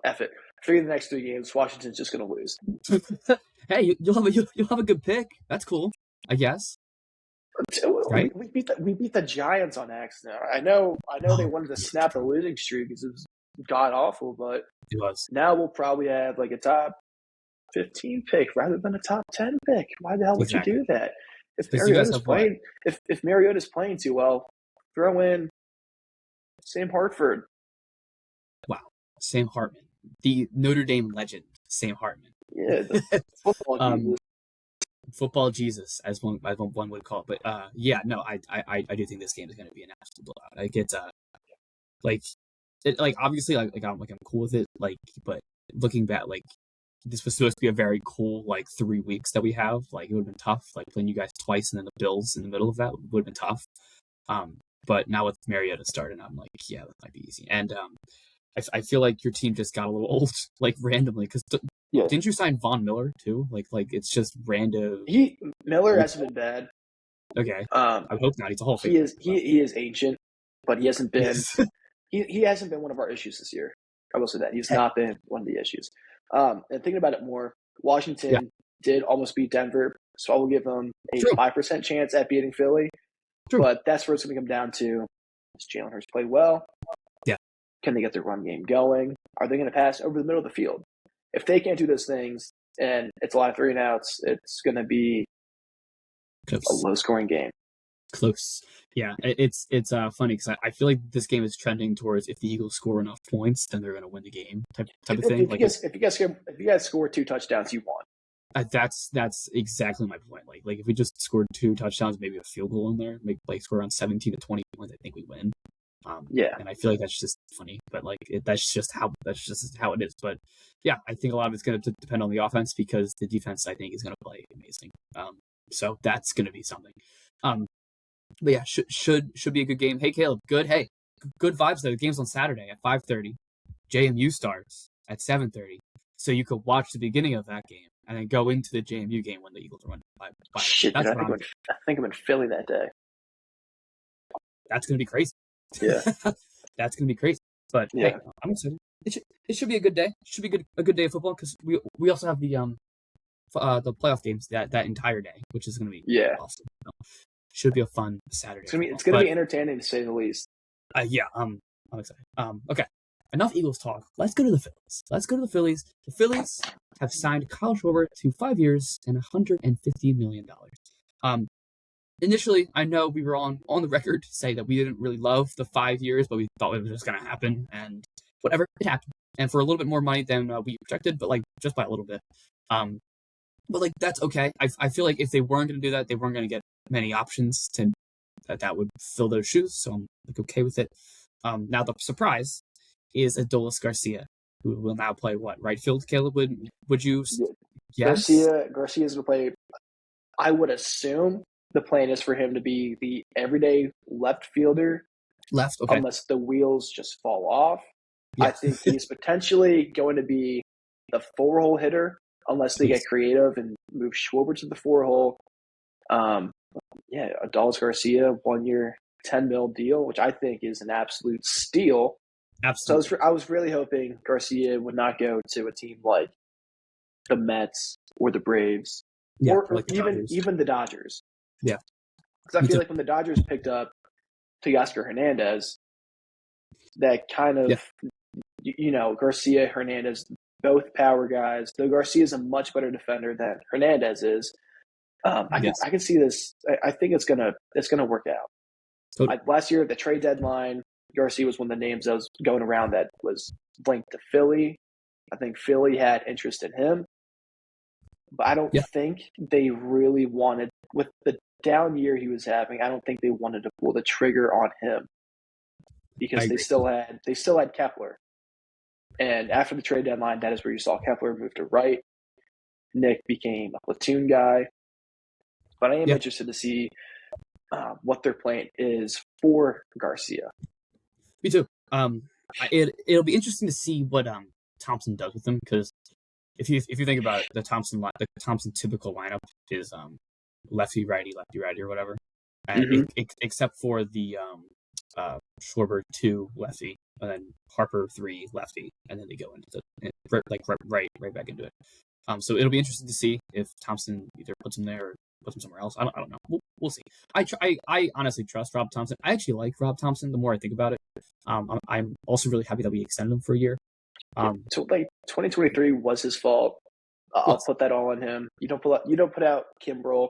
B: F it. 3 of the next 3 games, Washington's just going to lose.
A: Hey, you'll have a good pick. That's cool, I guess.
B: Right? We beat the Giants on accident. I know they wanted to snap the losing streak because it was god awful, but
A: it was.
B: Now we'll probably have a top 15 pick rather than a top 10 pick. Why the hell would you do that? If Mariota's playing too well, throw in Sam Hartford.
A: Wow, Sam Hartman, the Notre Dame legend, Sam Hartman.
B: Yeah,
A: football Jesus, as one would call it. But I do think this game is going to be an absolute blowout. Obviously I'm cool with it. But looking back, this was supposed to be a very cool 3 weeks that we have. It would have been tough. Playing you guys twice and then the Bills in the middle of that would have been tough. But now with Mariota starting, I'm that might be easy. And I feel like your team just got a little old, randomly. Because didn't you sign Von Miller too? It's just random.
B: Miller hasn't been bad.
A: Okay. I hope not. He's a whole.
B: He is ancient, but he hasn't been. Yes. He hasn't been one of our issues this year. I will say that he's not been one of the issues. And thinking about it more, Washington did almost beat Denver, so I will give them a 5% chance at beating Philly. True. But that's where it's going to come down to: does Jalen Hurts play well?
A: Yeah.
B: Can they get their run game going? Are they going to pass over the middle of the field? If they can't do those things, and it's a lot of 3 and outs, it's going to be a low-scoring game.
A: Close. Yeah, it's funny because I feel like this game is trending towards if the Eagles score enough points, then they're going to win the game type of thing.
B: If you guys score 2 touchdowns, you won.
A: That's exactly my point. Like if we just scored 2 touchdowns, maybe a field goal in there, like score around 17 to 20 points, I think we win.
B: Yeah,
A: and I feel like that's just funny, but like that's just how it is. But yeah, I think a lot of it's going to depend on the offense because the defense I think is going to play amazing. So that's going to be something. But yeah, should be a good game. Hey Caleb, good. Hey, good vibes though. The game's on Saturday at 5:30. JMU starts at 7:30, so you could watch the beginning of that game and then go into the JMU game when the Eagles are running by.
B: Shit, dude, I think I'm in Philly that day.
A: That's gonna be crazy.
B: Yeah,
A: that's gonna be crazy. But yeah, hey, I'm excited. It should be a good day. It should be a good day of football because we also have the playoff games that entire day, which is gonna be awesome. So, should be a fun Saturday.
B: It's gonna be entertaining to say the least.
A: Yeah, I'm excited. Okay. Enough Eagles talk. Let's go to the Phillies. The Phillies have signed Kyle Schwarber to 5 years and $150 million. Initially, I know we were on the record to say that we didn't really love the 5 years, but we thought it was just going to happen, and whatever, it happened. And for a little bit more money than we projected, but like just by a little bit. But like that's okay. I feel like if they weren't going to do that, they weren't going to get many options that would fill those shoes. So I'm like okay with it. Now the surprise is Adolis García, who will now play what, right field? Caleb, would you? Yes.
B: Garcia's gonna play. I would assume the plan is for him to be the everyday left fielder.
A: Left, okay.
B: Unless the wheels just fall off. Yeah. I think he's potentially going to be the 4-hole hitter unless they get creative and move Schwarber to the 4-hole. Adolis García, 1 year, $10 million deal, which I think is an absolute steal.
A: Absolutely.
B: So I was really hoping Garcia would not go to a team like the Mets or the Braves, or like even the Dodgers.
A: Yeah,
B: because I feel like when the Dodgers picked up Teoscar Hernandez, that kind of Garcia, Hernandez, both power guys. Though Garcia is a much better defender than Hernandez is. I can see this. I think it's gonna work out. Totally. Last year at the trade deadline, Garcia was one of the names that was going around that was linked to Philly. I think Philly had interest in him, but I don't think they really wanted, with the down year he was having, I don't think they wanted to pull the trigger on him because they still had Kepler. And after the trade deadline, that is where you saw Kepler move to right. Nick became a platoon guy. But I am interested to see what their plan is for Garcia.
A: Me too. It'll be interesting to see what Thompson does with him, because if you think about it, the Thompson typical lineup is lefty righty or whatever, and except for the Schwarber 2 lefty, and then Harper 3 lefty, and then they go into right back into it. So it'll be interesting to see if Thompson either puts him there or puts him somewhere else. I don't know. We'll see. I honestly trust Rob Thompson. I actually like Rob Thompson the more I think about it. I'm also really happy that we extended him for a year.
B: So 2023 was his fault. I'll put that all on him. You don't put out Kimbrel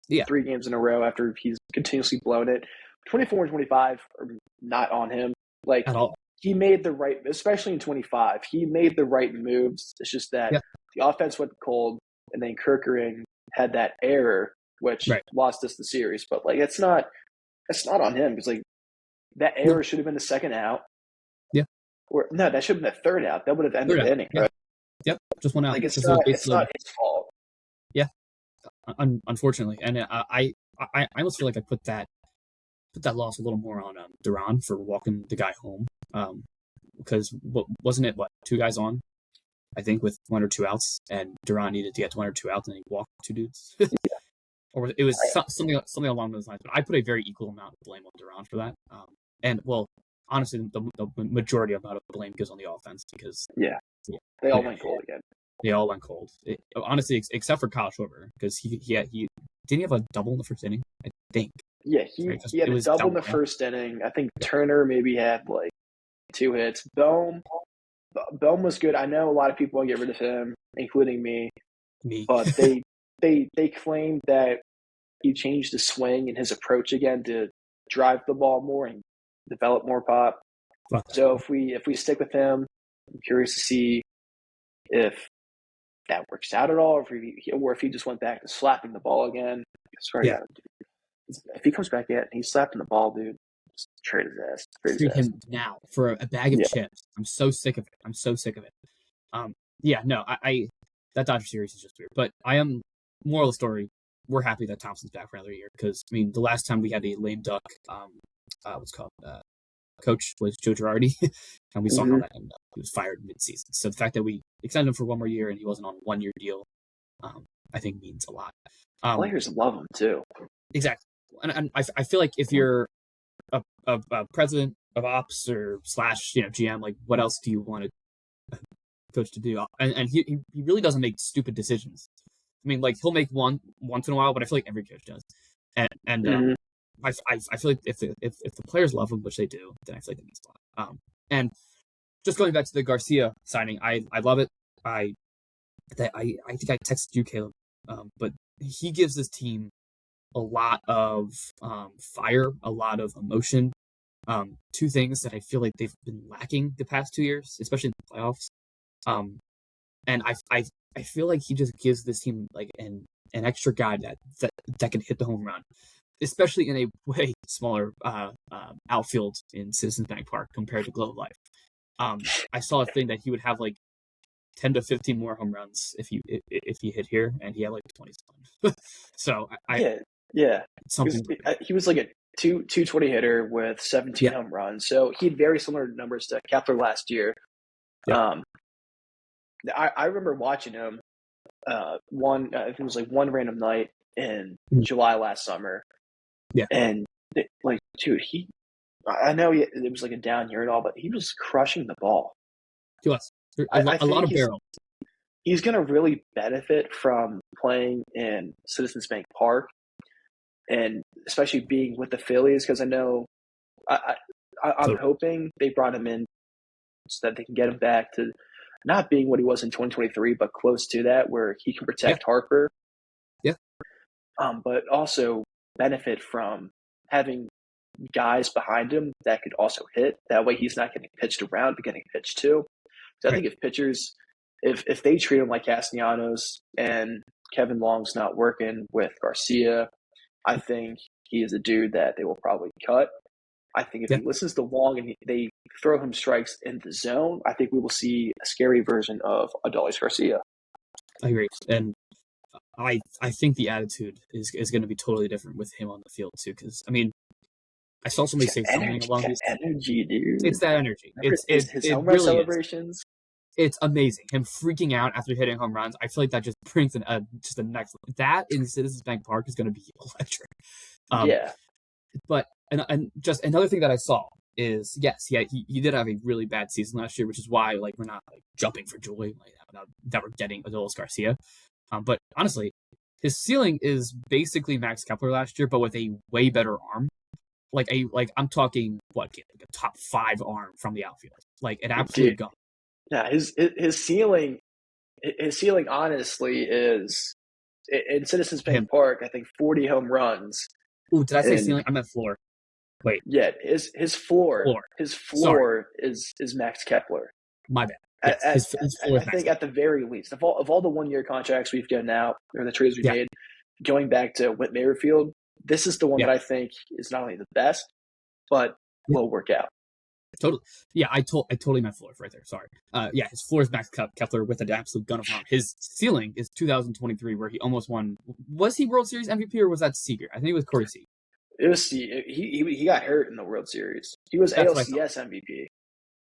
B: 3 games in a row after he's continuously blown it. 24 and 25 are not on him. Like at all. He made the right, especially in 25. He made the right moves. It's just that the offense went cold, and then Kerkering had that error, which lost us the series. But like, it's not on him, because like that error should have been the second out. Yeah. Or no, that should have been the third out. That would have ended the inning. Right?
A: Yep. Just one out.
B: Like it's not his fault.
A: Yeah. Unfortunately, and I almost feel like I put that loss a little more on Duran for walking the guy home. Because wasn't it 2 guys on, I think, with 1 or 2 outs, and Duran needed to get to 1 or 2 outs, and he walked 2 dudes. Or it was something along those lines. But I put a very equal amount of blame on Duran for that. And well, honestly, the majority amount of blame goes on the offense, because
B: they all went cold again.
A: They all went cold. Honestly, except for Kyle Schwarber, because he didn't have a double in the first inning, I think.
B: Yeah, he had a double in the first inning. I think Turner maybe had 2 hits. Bohm was good. I know a lot of people want to get rid of him, including me. But they claimed that he changed his swing and his approach again to drive the ball more and develop more pop. So if we stick with him, I'm curious to see if that works out at all, or if he just went back to slapping the ball again.
A: Yeah.
B: If he comes back and he's slapping the ball, dude, just trade his ass.
A: Treat him now for a bag of chips. I'm so sick of it. Yeah, no, I that Dodger series is just weird. But I am, moral of the story, we're happy that Thompson's back for another year because, I mean, the last time we had a lame duck, coach was Joe Girardi, and we saw how that ended up. He was fired mid-season. So the fact that we extended him for one more year and he wasn't on a one-year deal, I think means a lot.
B: Players love him too.
A: Exactly, and I feel like if you're a president of ops or / GM, like what else do you want a coach to do? And he really doesn't make stupid decisions. I mean, like he'll make one once in a while, but I feel like every coach does. And I feel like if the players love him, which they do, then I feel like that means a lot. And just going back to the Garcia signing, I love it. I think I texted you, Caleb, but he gives this team a lot of fire, a lot of emotion. Two things that I feel like they've been lacking the past 2 years, especially in the playoffs. And I feel like he just gives this team like an extra guy that can hit the home run, especially in a way smaller outfield in Citizens Bank Park compared to Globe Life. I saw a thing that he would have like 10 to 15 more home runs if he hit here, and he had like 27. So
B: he was like a 220 hitter with 17 home runs. So he had very similar numbers to Kepler last year. Yeah. I remember watching him I think it was like one random night in July last summer.
A: Yeah.
B: And like, dude, I know it was like a down year and all, but he was crushing the ball.
A: He was. A lot of barrel.
B: He's going to really benefit from playing in Citizens Bank Park, and especially being with the Phillies, because I know I'm hoping they brought him in so that they can get him back to not being what he was in 2023, but close to that, where he can protect Harper.
A: Yeah.
B: But also benefit from having guys behind him that could also hit. That way he's not getting pitched around, but getting pitched to. So I think if pitchers, if they treat him like Castellanos and Kevin Long's not working with Garcia, I think he is a dude that they will probably cut. I think if he listens to Long and they throw him strikes in the zone, I think we will see a scary version of Adolis García.
A: I agree. And I think the attitude is going to be totally different with him on the field too. Because I mean, I saw somebody say something along these
B: energy, dude.
A: It's that energy. It's his home run celebrations. It's amazing. Him freaking out after hitting home runs. I feel like that just brings just the next. That in Citizens Bank Park is going to be electric. But and just another thing that I saw is he did have a really bad season last year, which is why like we're not like jumping for joy like that we're getting Adolis García. But honestly, his ceiling is basically Max Kepler last year, but with a way better arm. Like I'm talking like a top 5 arm from the outfield, like an absolute gun.
B: Yeah, his ceiling honestly is in Citizens Bank Park. I think 40 home runs.
A: Ooh, did I say ceiling? I meant floor. Wait.
B: Yeah, his floor. His floor is Max Kepler.
A: My bad. Yes, his floor
B: I think at the very least of all the 1-year contracts we've done now, or the trades we've made, going back to Whit Merrifield, this is the one that I think is not only the best, but will work out.
A: Totally. Yeah, I totally meant floor right there. Sorry. His floor is Max Kepler with an absolute gun of arm. His ceiling is 2023, where he almost won. Was he World Series MVP or was that Seager? I think it was Corey Seager.
B: It was he got hurt in the World Series. He was ALCS MVP.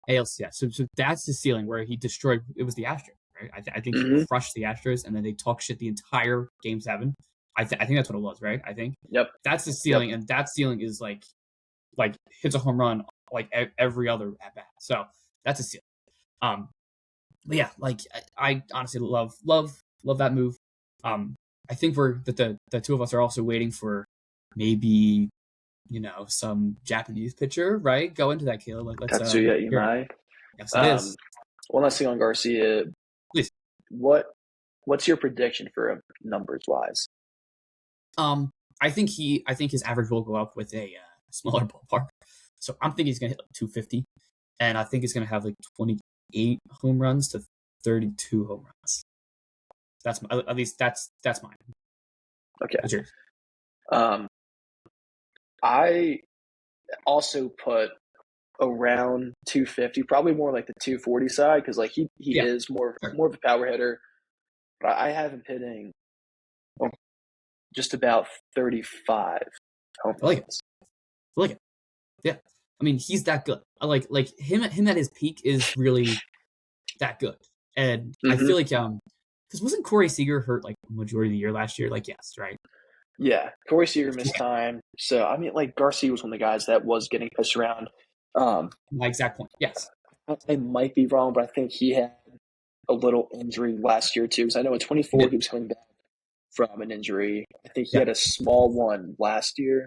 A: ALCS. So that's the ceiling where he destroyed. It was the Astros, right? I think he crushed the Astros, and then they talk shit the entire Game 7. I think that's what it was, right? I think.
B: Yep.
A: That's the ceiling, and that ceiling is like hits a home run like every other at bat. So that's a ceiling. But yeah, like I honestly love that move. I think the two of us are also waiting for maybe some Japanese pitcher, right? Go into that, Caleb. Like let's
B: Katsuya Imai.
A: Yes, it is.
B: One last thing on Garcia.
A: Please.
B: What's your prediction for him numbers wise?
A: I think his average will go up with a smaller ballpark. So I'm thinking he's going to hit like 250, and I think he's going to have like 28 home runs to 32 home runs. That's at least that's mine.
B: Okay.
A: What's yours?
B: I also put around 250, probably more like the 240 side, because like he is more of a power hitter. But I have him hitting just about 35 home runs.
A: I like it. Yeah. I mean, he's that good. I like him at his peak is really that good. And I feel like because wasn't Corey Seager hurt like the majority of the year last year? Like, yes, right?
B: Yeah, Corey Seager missed time. So I mean, like Garcia was one of the guys that was getting pushed around.
A: My exact point. Yes.
B: I might be wrong, but I think he had a little injury last year too. Because I know in 24 he was coming back from an injury. I think he had a small one last year.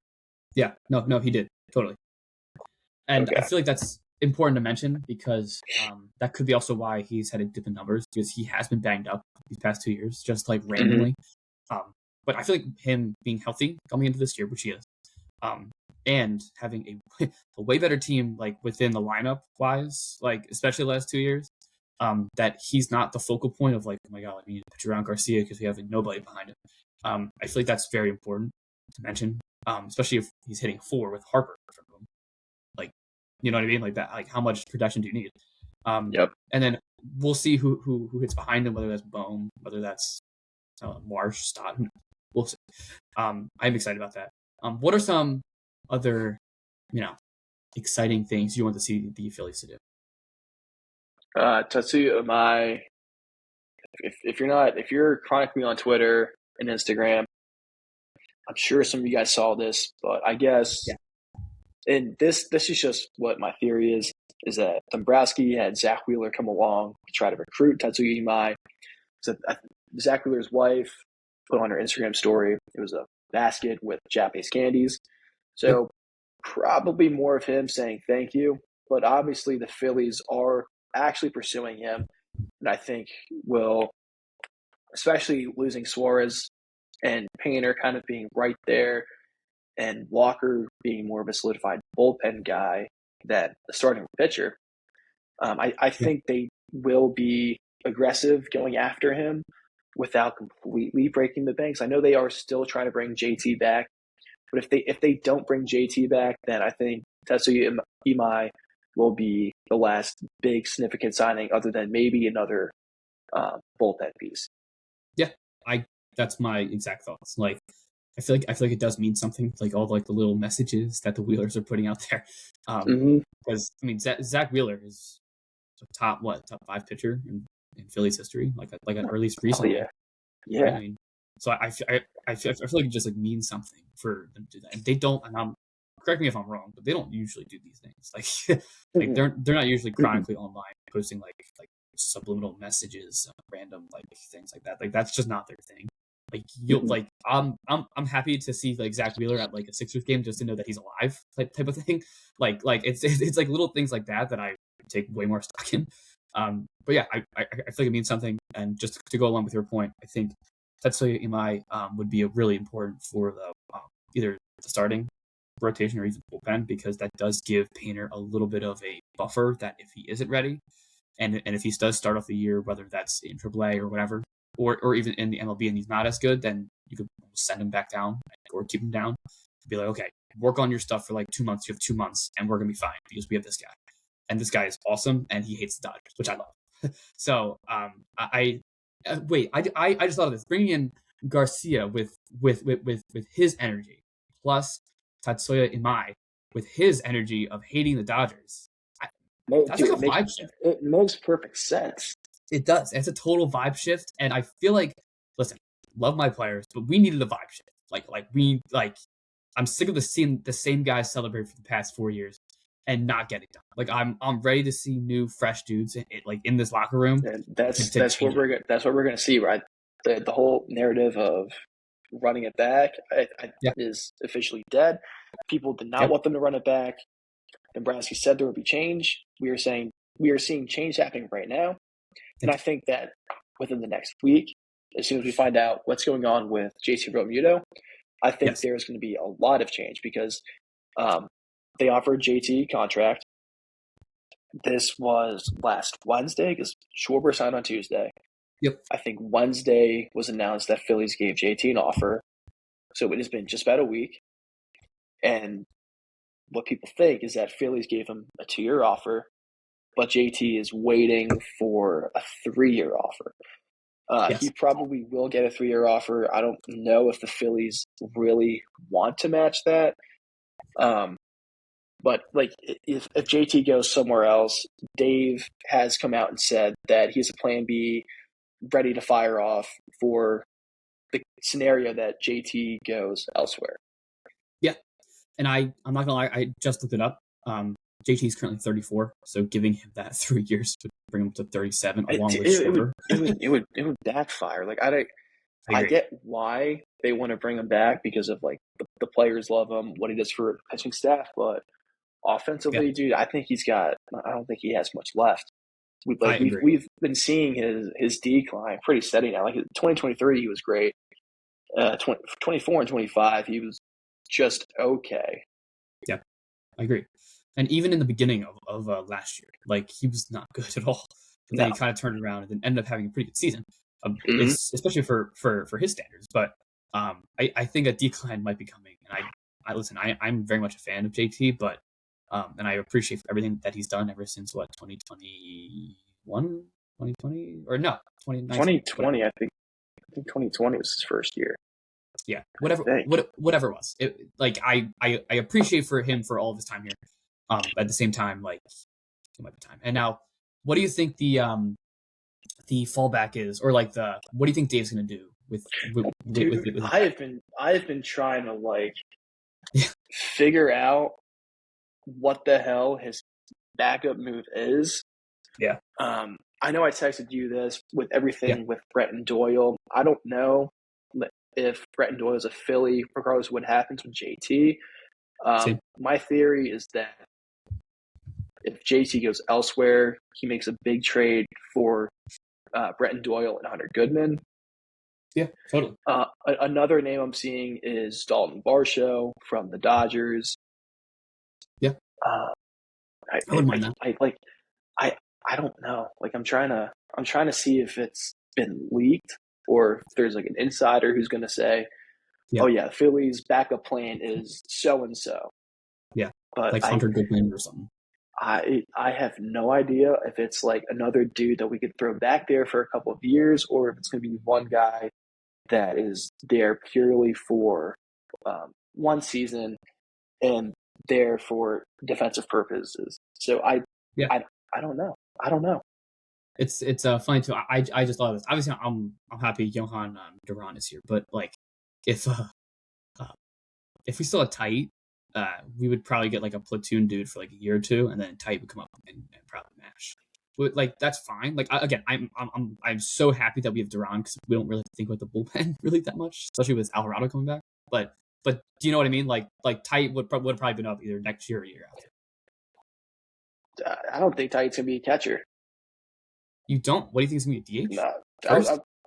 A: Yeah. No, he did totally. And I feel like that's important to mention because that could be also why he's had a dip in numbers, because he has been banged up these past 2 years, just like randomly. But I feel like him being healthy coming into this year, which he is, and having a way better team like within the lineup wise, like especially the last 2 years, that he's not the focal point of like, oh my god, like, we need to pitch around Garcia because we have nobody behind him. I feel like that's very important to mention, especially if he's hitting 4 with Harper from him. Like, you know what I mean? Like that. Like, how much production do you need? And then we'll see who hits behind him, whether that's Bohm, whether that's Marsh, Stott. We'll see. I'm excited about that. What are some other, exciting things you want to see the Phillies to do?
B: Tatsuya Umai. If you're chronically on Twitter and Instagram, I'm sure some of you guys saw this, but I guess, and this is just what my theory is that Dombrowski had Zach Wheeler come along to try to recruit Tatsuya Umai. So Zach Wheeler's wife put on her Instagram story, it was a basket with Japanese candies. So probably more of him saying thank you, but obviously the Phillies are actually pursuing him, and I think will, especially losing Suarez and Painter kind of being right there, and Walker being more of a solidified bullpen guy than the starting pitcher. I think they will be aggressive going after him without completely breaking the banks. I know they are still trying to bring JT back, but if they don't bring JT back, then I think Tatsuya Imai will be the last big significant signing, other than maybe another bullpen piece. Yeah,
A: that's my exact thoughts. Like, I feel like it does mean something. Like all like the little messages that the Wheelers are putting out there. Because I mean, Zach Wheeler is a top 5 pitcher in Phillies history, like at least recently.
B: Yeah.
A: Right? I mean, so I feel like it just like means something for them to do that. And they don't. And correct me if I'm wrong, but they don't usually do these things. Like they're not usually chronically online posting like subliminal messages, random like things like that. Like that's just not their thing. Like you'll like I'm happy to see like Zach Wheeler at like a Sixers game just to know that he's alive, type of thing. Like it's like little things like that I take way more stock in. But yeah, I feel like it means something. And just to go along with your point, I think Tatsuya Imai would be really important for the either the starting rotation or even bullpen, because that does give Painter a little bit of a buffer that if he isn't ready, and if he does start off the year, whether that's in AAA or whatever, or even in the MLB and he's not as good, then you could send him back down or keep him down. Be like, okay, work on your stuff for like 2 months. You have 2 months, and we're gonna be fine because we have this guy, and this guy is awesome, and he hates the Dodgers, which I love. So I just thought of this, bringing in Garcia with his energy, plus Tatsuya Imai with his energy of hating the Dodgers. That's like a vibe shift.
B: It makes perfect sense.
A: It does. It's a total vibe shift, and I feel like, listen, love my players, but we needed a vibe shift. I'm sick of seeing the same guys celebrate for the past 4 years and not getting done. Like I'm ready to see new, fresh dudes in this locker room.
B: And that's what we're gonna see, right? The whole narrative of running it back is officially dead. People did not want them to run it back. Dombrowski said there would be change. We are seeing change happening right now. And I think that within the next week, as soon as we find out what's going on with JT Realmuto, I think
A: Yes.
B: there's going to be a lot of change because they offered JT contract. This was last Wednesday because Schwarber signed on Tuesday.
A: Yep.
B: I think Wednesday was announced that Phillies gave JT an offer. So it has been just about a week. And what people think is that Phillies gave him a 2-year offer, but JT is waiting for a 3-year offer. He
A: Yes.
B: probably will get a 3-year offer. I don't know if the Phillies really want to match that. But like if JT goes somewhere else, Dave has come out and said that he's a plan B, ready to fire off for the scenario that JT goes elsewhere.
A: Yeah. And I'm not gonna lie, I just looked it up. JT is currently 34, so giving him that 3 years would bring him to 37, along with Schwarber.
B: It would backfire. Like
A: I
B: I
A: agree.
B: get why they want to bring him back because of like the players love him, what he does for the pitching staff, but
A: Yeah,
B: offensively, dude, I don't think he has much left.
A: I agree.
B: We've been seeing his decline pretty steady now. Like in 2023, he was great. 24 and 25, he was just okay.
A: Yeah, I agree. And even in the beginning of last year, like he was not good at all. But then
B: No.
A: he kind of turned around and then ended up having a pretty good season.
B: Mm-hmm.
A: It's especially for his standards. But I think a decline might be coming. And I listen. I'm very much a fan of JT, but and I appreciate everything that he's done ever since 2021, 2020 or no 2019, whatever.
B: 2020, I think 2020 was his first year.
A: Yeah,
B: I think.
A: whatever it was. Like I appreciate for him for all of his time here. At the same time, like it might be time. And now, what do you think the fallback is, or like what do you think Dave's gonna do
B: Dude,
A: with
B: I have been trying to like
A: Yeah.
B: figure out what the hell his backup move is.
A: Yeah.
B: I know I texted you this with
A: Yeah.
B: everything with Brett and Doyle. I don't know if Brett and Doyle is a Philly, regardless of what happens with JT.
A: Same.
B: My theory is that if JT goes elsewhere, he makes a big trade for Brett and Doyle and Hunter Goodman.
A: Yeah, totally.
B: Another name I'm seeing is Dalton Varsho from the Dodgers.
A: Yeah.
B: I
A: I wouldn't mind that.
B: I don't know. Like I'm trying to see if it's been leaked or if there's like an insider who's going to say,
A: Yeah.
B: "Oh yeah, Philly's backup plan is so and so."
A: Yeah.
B: But
A: Like Hunter Goodman or something.
B: I have no idea if it's like another dude that we could throw back there for a couple of years, or if it's going to be one guy that is there purely for one season and there for defensive purposes. So
A: Yeah.
B: I don't know. I don't know.
A: It's funny too. I just thought of this. Obviously, I'm happy Johan Duran is here, but like if we still had Tight, we would probably get like a platoon dude for like a year or two, and then Tight would come up and probably mash. But like that's fine. Like again, I'm so happy that we have Duran because we don't really think about the bullpen really that much, especially with Alvarado coming back. But do you know what I mean? Like Tight would have probably been up either next year or year after.
B: I don't think Tight's going to be a catcher.
A: You don't? What do you think is going to be a DH?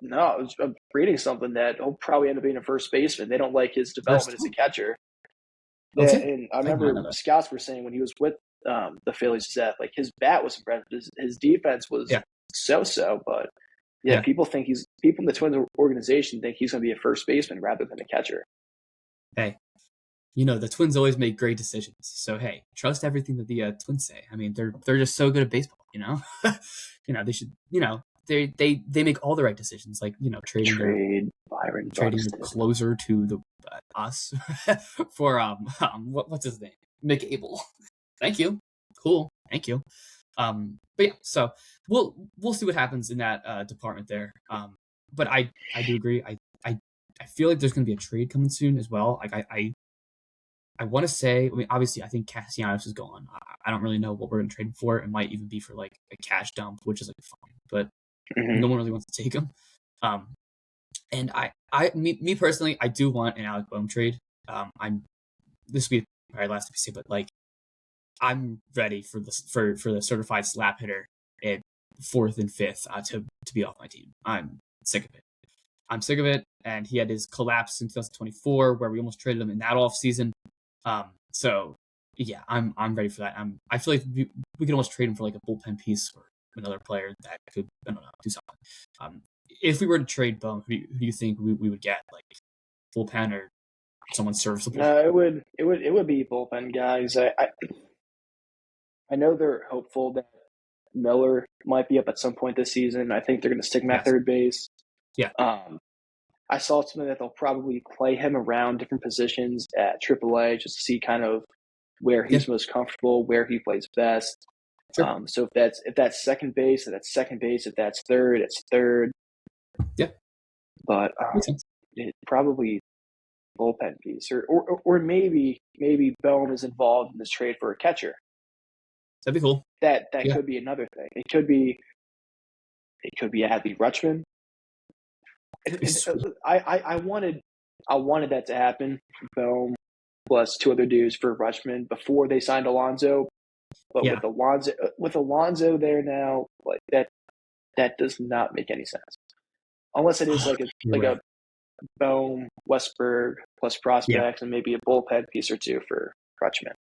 B: No, I'm reading something that he'll probably end up being a first baseman. They don't like his development as a catcher.
A: Okay.
B: Yeah, and I remember scouts were saying when he was with the Phillies that like his bat was impressive, his defense was so-so, but people in the Twins organization think he's going to be a first baseman rather than a catcher.
A: Hey, the Twins always make great decisions. So hey, trust everything that the Twins say. I mean, they're just so good at baseball. They should. They make all the right decisions. Like trading the closer to the us for what's his name, McAble. Thank you. Cool. Thank you. But yeah, so we'll see what happens in that department there. But I do agree. I feel like there's going to be a trade coming soon as well. Like I want to say, I mean, obviously, I think Castellanos is gone. I don't really know what we're going to trade him for. It might even be for like a cash dump, which is like fine, but no one really wants to take him. And me personally, I do want an Alec Boehm trade. This will be my last episode, but like, I'm ready for the certified slap hitter at 4th and 5th to be off my team. I'm sick of it. and he had his collapse in 2024 where we almost traded him in that offseason. So yeah, I'm ready for that. I feel like we could almost trade him for like a bullpen piece or another player that could, I don't know, do something. If we were to trade Bone, who do you think we would get? Like bullpen or someone serviceable?
B: No, it would be bullpen guys. I know they're hopeful that Miller might be up at some point this season. I think they're going to stick him at third base.
A: Yeah.
B: I saw something that they'll probably play him around different positions at AAA just to see kind of where he's most comfortable, where he plays best.
A: Sure.
B: So if that's second base, that's second base. If that's third, it's third.
A: Yeah.
B: But it probably bullpen piece, or maybe Bone is involved in this trade for a catcher.
A: That'd be cool.
B: That could be another thing. It could be Adley Rutschman. I wanted that to happen. Bone plus two other dudes for Rutschman before they signed Alonso. But with Alonso there now, like that does not make any sense. Unless it is a Bone, Westberg plus prospects and maybe a bullpen piece or two for Rutschman.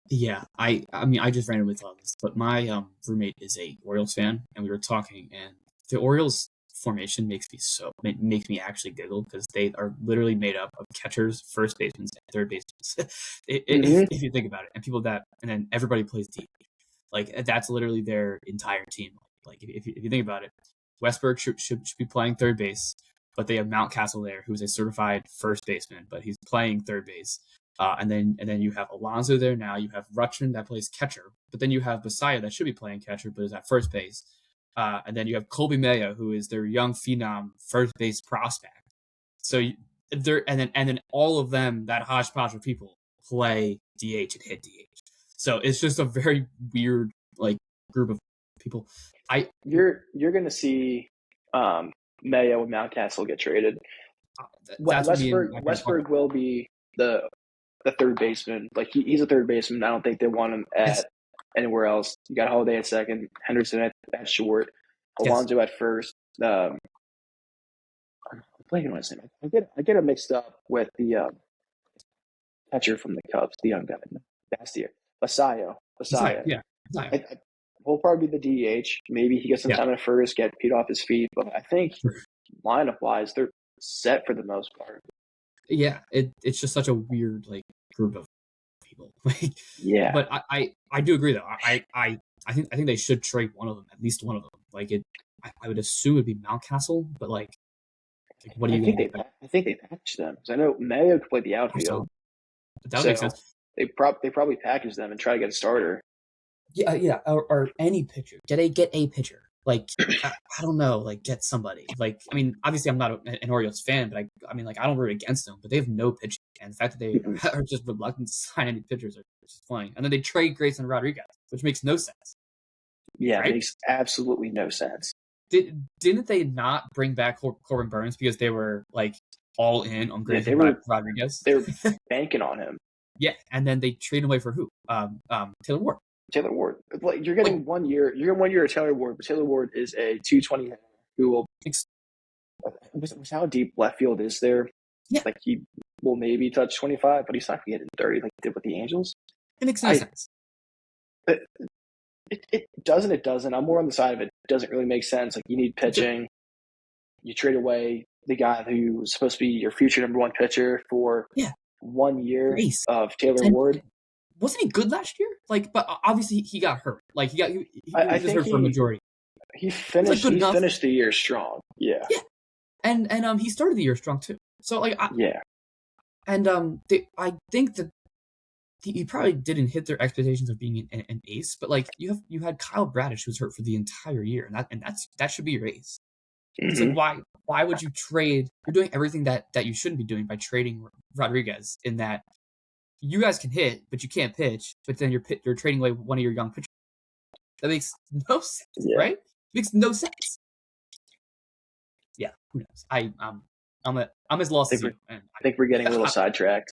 A: Yeah, I mean, I just randomly thought this, but my roommate is a Orioles fan, and we were talking, and the Orioles formation makes me actually giggle because they are literally made up of catchers, first basemen, and third basemen. If you think about it, and then everybody plays DH. Like that's literally their entire team. Like if you think about it, Westberg should be playing third base, but they have Mountcastle there, who's a certified first baseman, but he's playing third base. And then you have Alonso there now. You have Rutschman that plays catcher, but then you have Bassiah that should be playing catcher, but is at first base. And then you have Colby Mayo, who is their young phenom first base prospect. So and then all of them, that hodgepodge of people, play DH and hit DH. So it's just a very weird like group of people.
B: You're gonna see Mayo and Mountcastle get traded. Westberg will be the third baseman. Like he's a third baseman. I don't think they want him at anywhere else. You got Holiday at second, Henderson at short, Alonso at first. I'm blanking on his name. I get him mixed up with the catcher from the Cubs, the young guy, Bassiah.
A: Yeah.
B: Will probably be the DH. Maybe he gets some time at first, get Pete off his feet. But I think lineup-wise, they're set for the most part.
A: Yeah, it's just such a weird like group of people. But I do agree though. I think they should trade one of them, at least one of them. Like I would assume it'd be Mountcastle, but like what do you think?
B: I think they packaged them because I know Mayo could play the outfield.
A: That would make sense.
B: They probably package them and try to get a starter.
A: Yeah, or any pitcher. Get a pitcher. Like I don't know, like get somebody. Like I mean, obviously I'm not an Orioles fan, but I mean, like I don't root against them, but they have no pitching, and the fact that they are just reluctant to sign any pitchers are just funny. And then they trade Grayson Rodriguez, which makes no sense.
B: Yeah, right? It makes absolutely no sense.
A: Didn't they not bring back Corbin Burns because they were like all in on Grayson Rodriguez?
B: They were banking on him.
A: Yeah, and then they trade away for who? Taylor Ward.
B: Taylor Ward. Like you're getting 1 year. You're getting 1 year of Taylor Ward, but Taylor Ward is a 220 who will. With how deep left field is there?
A: Yeah.
B: Like he will maybe touch 25, but he's not going to get in 30 like he did with the Angels.
A: It makes no sense.
B: It doesn't. It doesn't. I'm more on the side of it doesn't really make sense. Like you need pitching. You trade away the guy who was supposed to be your future number one pitcher for 1 year of Taylor Ward.
A: Wasn't he good last year? Like, but obviously he got hurt. Like he was hurt for a majority.
B: He finished the year strong. Yeah.
A: Yeah. And he started the year strong too. So like And I think that he probably didn't hit their expectations of being an ace, but like you had Kyle Bradish who was hurt for the entire year, and that should be your ace. It's like why would you trade? You're doing everything that you shouldn't be doing by trading Rodriguez. In that you guys can hit, but you can't pitch. But then you're trading away one of your young pitchers. That makes no sense, right? It makes no sense. Yeah, who knows? I'm as lost as you. And
B: I think we're getting a little sidetracked.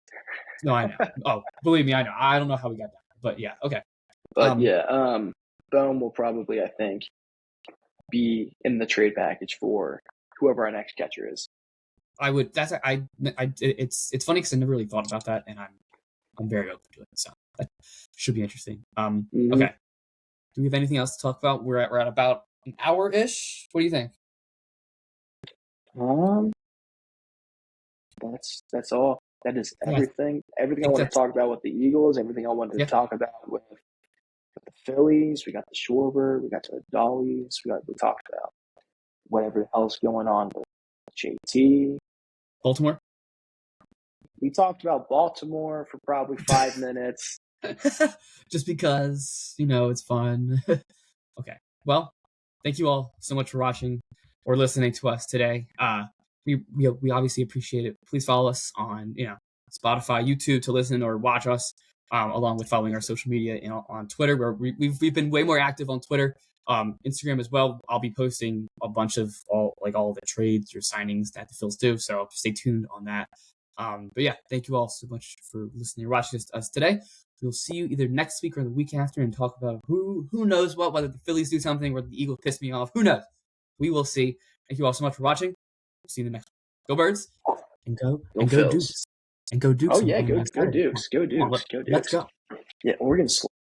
A: No, I know. Oh, believe me, I know. I don't know how we got that, but yeah, okay.
B: But Bone will probably, I think, be in the trade package for whoever our next catcher is.
A: I would. That's it's funny because I never really thought about that, and I'm very open to it. So that should be interesting. Okay. Do we have anything else to talk about? We're at about an hour ish. What do you think?
B: That's all. That is
A: Yeah,
B: everything. Everything I
A: think
B: want to
A: that's
B: talk about with the Eagles. Everything I wanted to talk about with the Phillies. We got the Schwarber. We got the Adolis. We talked about whatever else going on with JT.
A: Baltimore.
B: We talked about Baltimore for probably 5 minutes.
A: Just because, it's fun. Okay. Well, thank you all so much for watching or listening to us today. We obviously appreciate it. Please follow us on, Spotify, YouTube to listen or watch us, along with following our social media on Twitter, where we've been way more active on Twitter, Instagram as well. I'll be posting a bunch of all the trades or signings that the Phils do. So stay tuned on that. But yeah, thank you all so much for listening or watching us today. We'll see you either next week or the week after and talk about who knows what, whether the Phillies do something or the Eagles piss me off. Who knows? We will see. Thank you all so much for watching. See you in the next one. Go Birds. And go
B: Phils.
A: Dukes. And go Dukes.
B: Oh, yeah, go Dukes. Go Dukes. Go Dukes.
A: Let's go.
B: Yeah, Oregon's